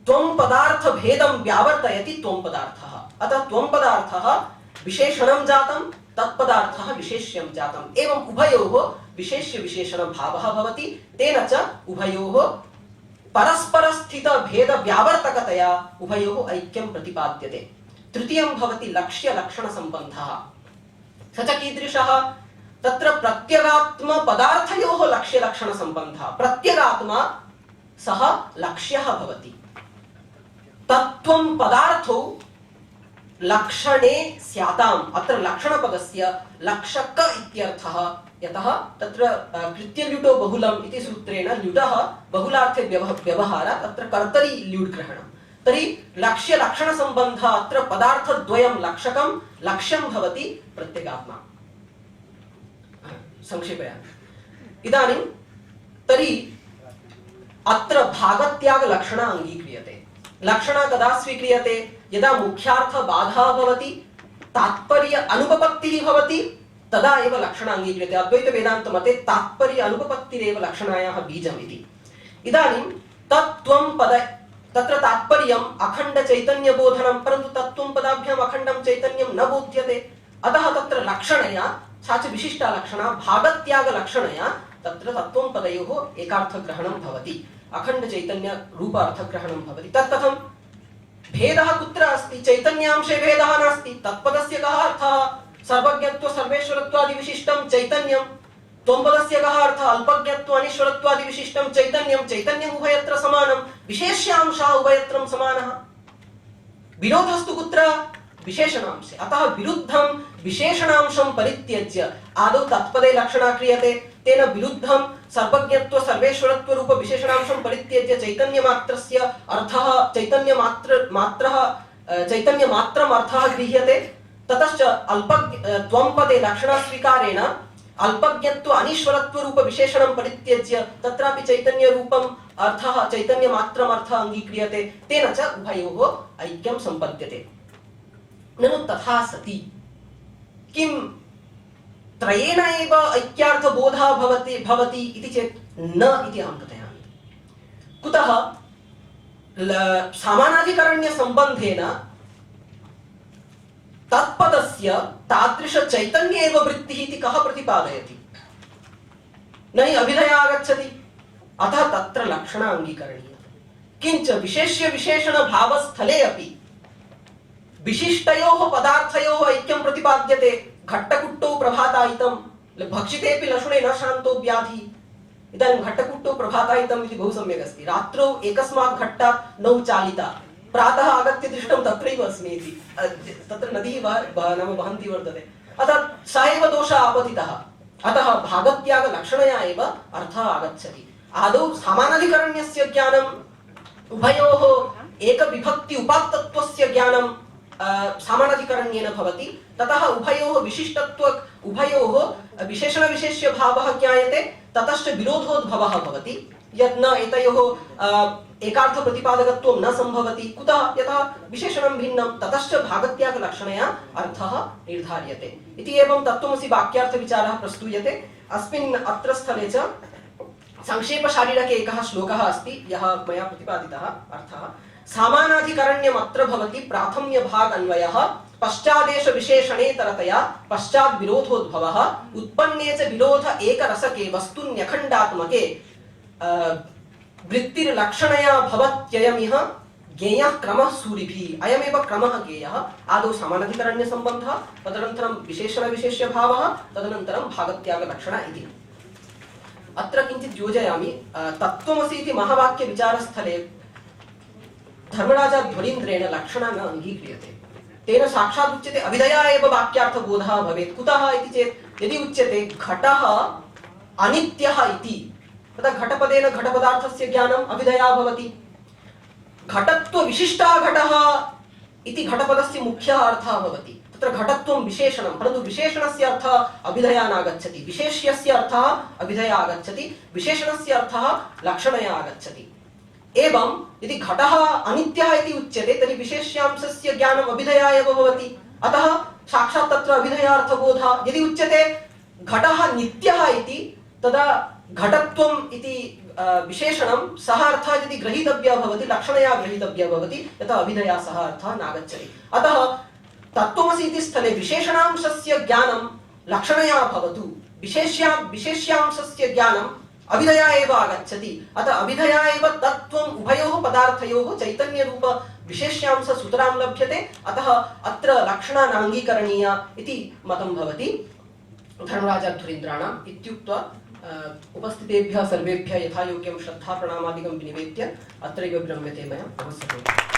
त्वं पदार्थ भेदं व्यावर्तयति त्वं पदार्थः, अतः त्वं पदार्थः विशेषणं जातं, तत्पदार्थः विशेष्यं जातम्। एवं उभयोः विशेष्य विशेषण भावः भवति, तेन च उभयोः परस्पर स्थित भेद व्यावर्तकतया उभयोः ऐक्यं प्रतिपाद्यते। तृतीयं भवति लक्ष्य लक्षण संबन्धः। स च कीदृशः? तत्र प्रत्यगात्म पदार्थयोः लक्ष्य लक्षण संबन्धः। प्रत्यगात्मा सः लक्ष्यः भवति, तत्त्वं पदार्थौ लक्षणे स्याताम्। अत्र लक्षणपदस्य लक्षक इत्यर्थः, यतः तत्र कृत्यल्युटो बहुलम् इति सूत्रेण ल्युटः बहुलार्थे व्यवहारात् अत्र कर्तरि ल्युट् ग्रहणम्। तर्हि लक्ष्य लक्षण सम्बन्धः अत्र पदार्थद्वयं लक्षकं लक्ष्यं भवति प्रत्यगात्मा। संक्षेपयामि इदानीं। तर्हि अत्र भागत्याग लक्षण अंगीक्रियते। लक्षण कदा स्वीक्रियते? यदा मुख्यार्थ बाधा भवति, तात्पर्य अनुपपत्तिः भवति, तदा एव लक्षण अंगीक्रियते। अद्वैत वेदांत मते तात्पर्य अनुपपत्तिरेव लक्षणायाः बीजम् इति। इदानीं तत्त्वं पद, तत्र तात्पर्यम् अखण्ड चैतन्य बोधनं, परन्तु तत्त्वं पदाभ्याम् अखण्डं चैतन्यं न बोध्यते। अतः तत्र लक्षणया, सा च विशिष्टा लक्षणा, भागत्याग लक्षणया तत्र तत्त्वं पदयोः एकार्थग्रहणं भवति, अखण्ड चैतन्य रूपार्थग्रहणं भवति। तत् कथं? भेदः कुत्र अस्ति? चैतन्यांशे भेदः नास्ति। तत्पदस्य कः अर्थः? सर्वज्ञत्व सर्वेश्वरत्वादि विशिष्टं चैतन्यं। त्वंपदस्य कः अर्थः? अल्पज्ञत्व अनीश्वरत्वादि विशिष्टं चैतन्यं। चैतन्यम् उभयत्र समानं, विशेष्यांशः उभयत्र समानः। विरोधस्तु कुत्र? विशेषणांशे। अतः विरुद्धं विशेषणांशं परित्यज्य आदौ तत्पदे लक्षणा क्रियते, तेन विरुद्धं सर्वज्ञत्व सर्वेश्वरत्व रूप विशेषणांशं परित्यज्य चैतन्यमात्रस्य अर्थः, चैतन्यमात्रम् अर्थः गृह्यते। ततश्च त्वंपदे लक्षणा स्वीकारेण अल्पज्ञत्व अनीश्वरत्व रूप विशेषणं परित्यज्य तत्रापि चैतन्य रूपम् अर्थः, चैतन्यमात्रम् अर्थः अंगीक्रियते। तेन च उभयोः ऐक्यं सम्पद्यते। ननु तथा सति किं त्रयेण एव ऐक्यार्थबोधः भवति इति चेत् न इति अहं कथयामि। कुतः? समानाधिकरण्य सम्बन्धेन तत्पदस्य तादृश चैतन्य एव वृत्तिः इति कः प्रतिपादयति? न हि अभिधया आगच्छति। अतः तत्र लक्षण अङ्गीकरणीयः। किञ्च विशेष्य विशेषण भावस्थले अपि विशिष्टयोः पदार्थयोः ऐक्यं प्रतिपाद्यते। घट्टकुट्टौ प्रभातायितं, भक्षितेऽपि लशुने न शान्तो व्याधिः। इदानीं घट्टकुट्टौ प्रभातायितम् इति बहु सम्यक् अस्ति। रात्रौ एकस्मात् घट्टात् 9 चालिता, प्रातः आगत्य दृष्टं तत्रैव अस्मि इति। तत्र नदी नाम वहन्ती वर्तते। अतः स एव दोषः आपतितः। अतः भागत्याग लक्षणया एव अर्थः आगच्छति। आदौ समानाधिकरण्यस्य ज्ञानम्, उभयोः एकविभक्ति उपात्तत्वस्य ज्ञानं समानाधिकरण्येन भवति। ततः उभयोः विशिष्टत्व, उभयोः विशेषण विशेष्य भावः ज्ञायते। ततश्च विरोधोद्भवः भवति, यत् न एतयोः एकार्थ प्रतिपादकत्वं न सम्भवति। कुतः? यतः विशेषणं भिन्नं। ततश्च भागत्याग लक्षणया अर्थः निर्धार्यते इति। एवं तत्त्वमसि वाक्यार्थविचारः प्रस्तूयते। अस्मिन् अत्र स्थले च संक्षेपशारीरके एकः श्लोकः अस्ति, यः मया प्रतिपादितः अर्थः। सामानाधिकरण्यम् अत्र भवति प्राथम्य भाग अन्वयः, पश्चादेश विशेषणेतरतया पश्चात् विरोधोद्भवः, उत्पन्ने च विरोध एकरसके वस्तुन्यखण्डात्मके वृत्तिर्लक्षणया भवत्ययमिह ज्ञेयः क्रमः सूरिभिः। अयमेव क्रमः ज्ञेयः। आदौ समानाधिकरण्य सम्बन्धः, तदनन्तरं विशेषण विशेष्य भावः, तदनन्तरं भागत्याग लक्षण इति। अत्र किञ्चित् योजयामि। तत्त्वमसि इति महावाक्य विचारस्थले धर्मराजा ध्वरीन्द्रेण लक्षणा न अंगीक्रियते। तेन साक्षात् उच्यते अभिधया एव वाक्यार्थबोधः भवेत्। कुतः इति चेत् यदि उच्यते घटः अनित्यः इति, तदा घटपदेन घटपदार्थस्य ज्ञानम् अभिधया भवति। घटत्व विशिष्टः घटः इति घटपदस्य मुख्यः अर्थः भवति। तत्र घटत्वं विशेषणं, परन्तु विशेषणस्य अर्थः अभिधया नागच्छति। विशेष्यस्य अर्थः अभिधया आगच्छति, विशेषणस्य अर्थः लक्षणया आगच्छति। एवं यदि घटः अनित्यः इति उच्यते तर्हि विशेष्यांशस्य ज्ञानम् अभिधया एव भवति। अतः साक्षात् तत्र अभिधयार्थबोधः। यदि उच्यते घटः नित्यः इति, तदा घटत्वम् इति विशेषणं सः अर्थः यदि ग्रहीतव्यः भवति, लक्षणया ग्रहीतव्यः भवति, यतः अभिधया सः अर्थः नागच्छति। अतः तत्त्वमसि इति स्थले विशेषणांशस्य ज्ञानं लक्षणया भवतु, विशेष्यांशस्य ज्ञानम् अभिधया एव आगच्छति। अतः अभिधया एव तत्त्वम् उभयोः पदार्थयोः चैतन्यरूप विशेष्यांश सुतरां लभ्यते। अतः अत्र लक्षणा नाङ्गीकरणीया इति मतं भवति धर्मराजाध्वरीन्द्राणाम्। इत्युक्त्वा उपस्थितेभ्यः सर्वेभ्यः यथायोग्यं श्रद्धा प्रणामादिकं विनिवेद्य अत्रैव विरम्यते मया। नमस्ते।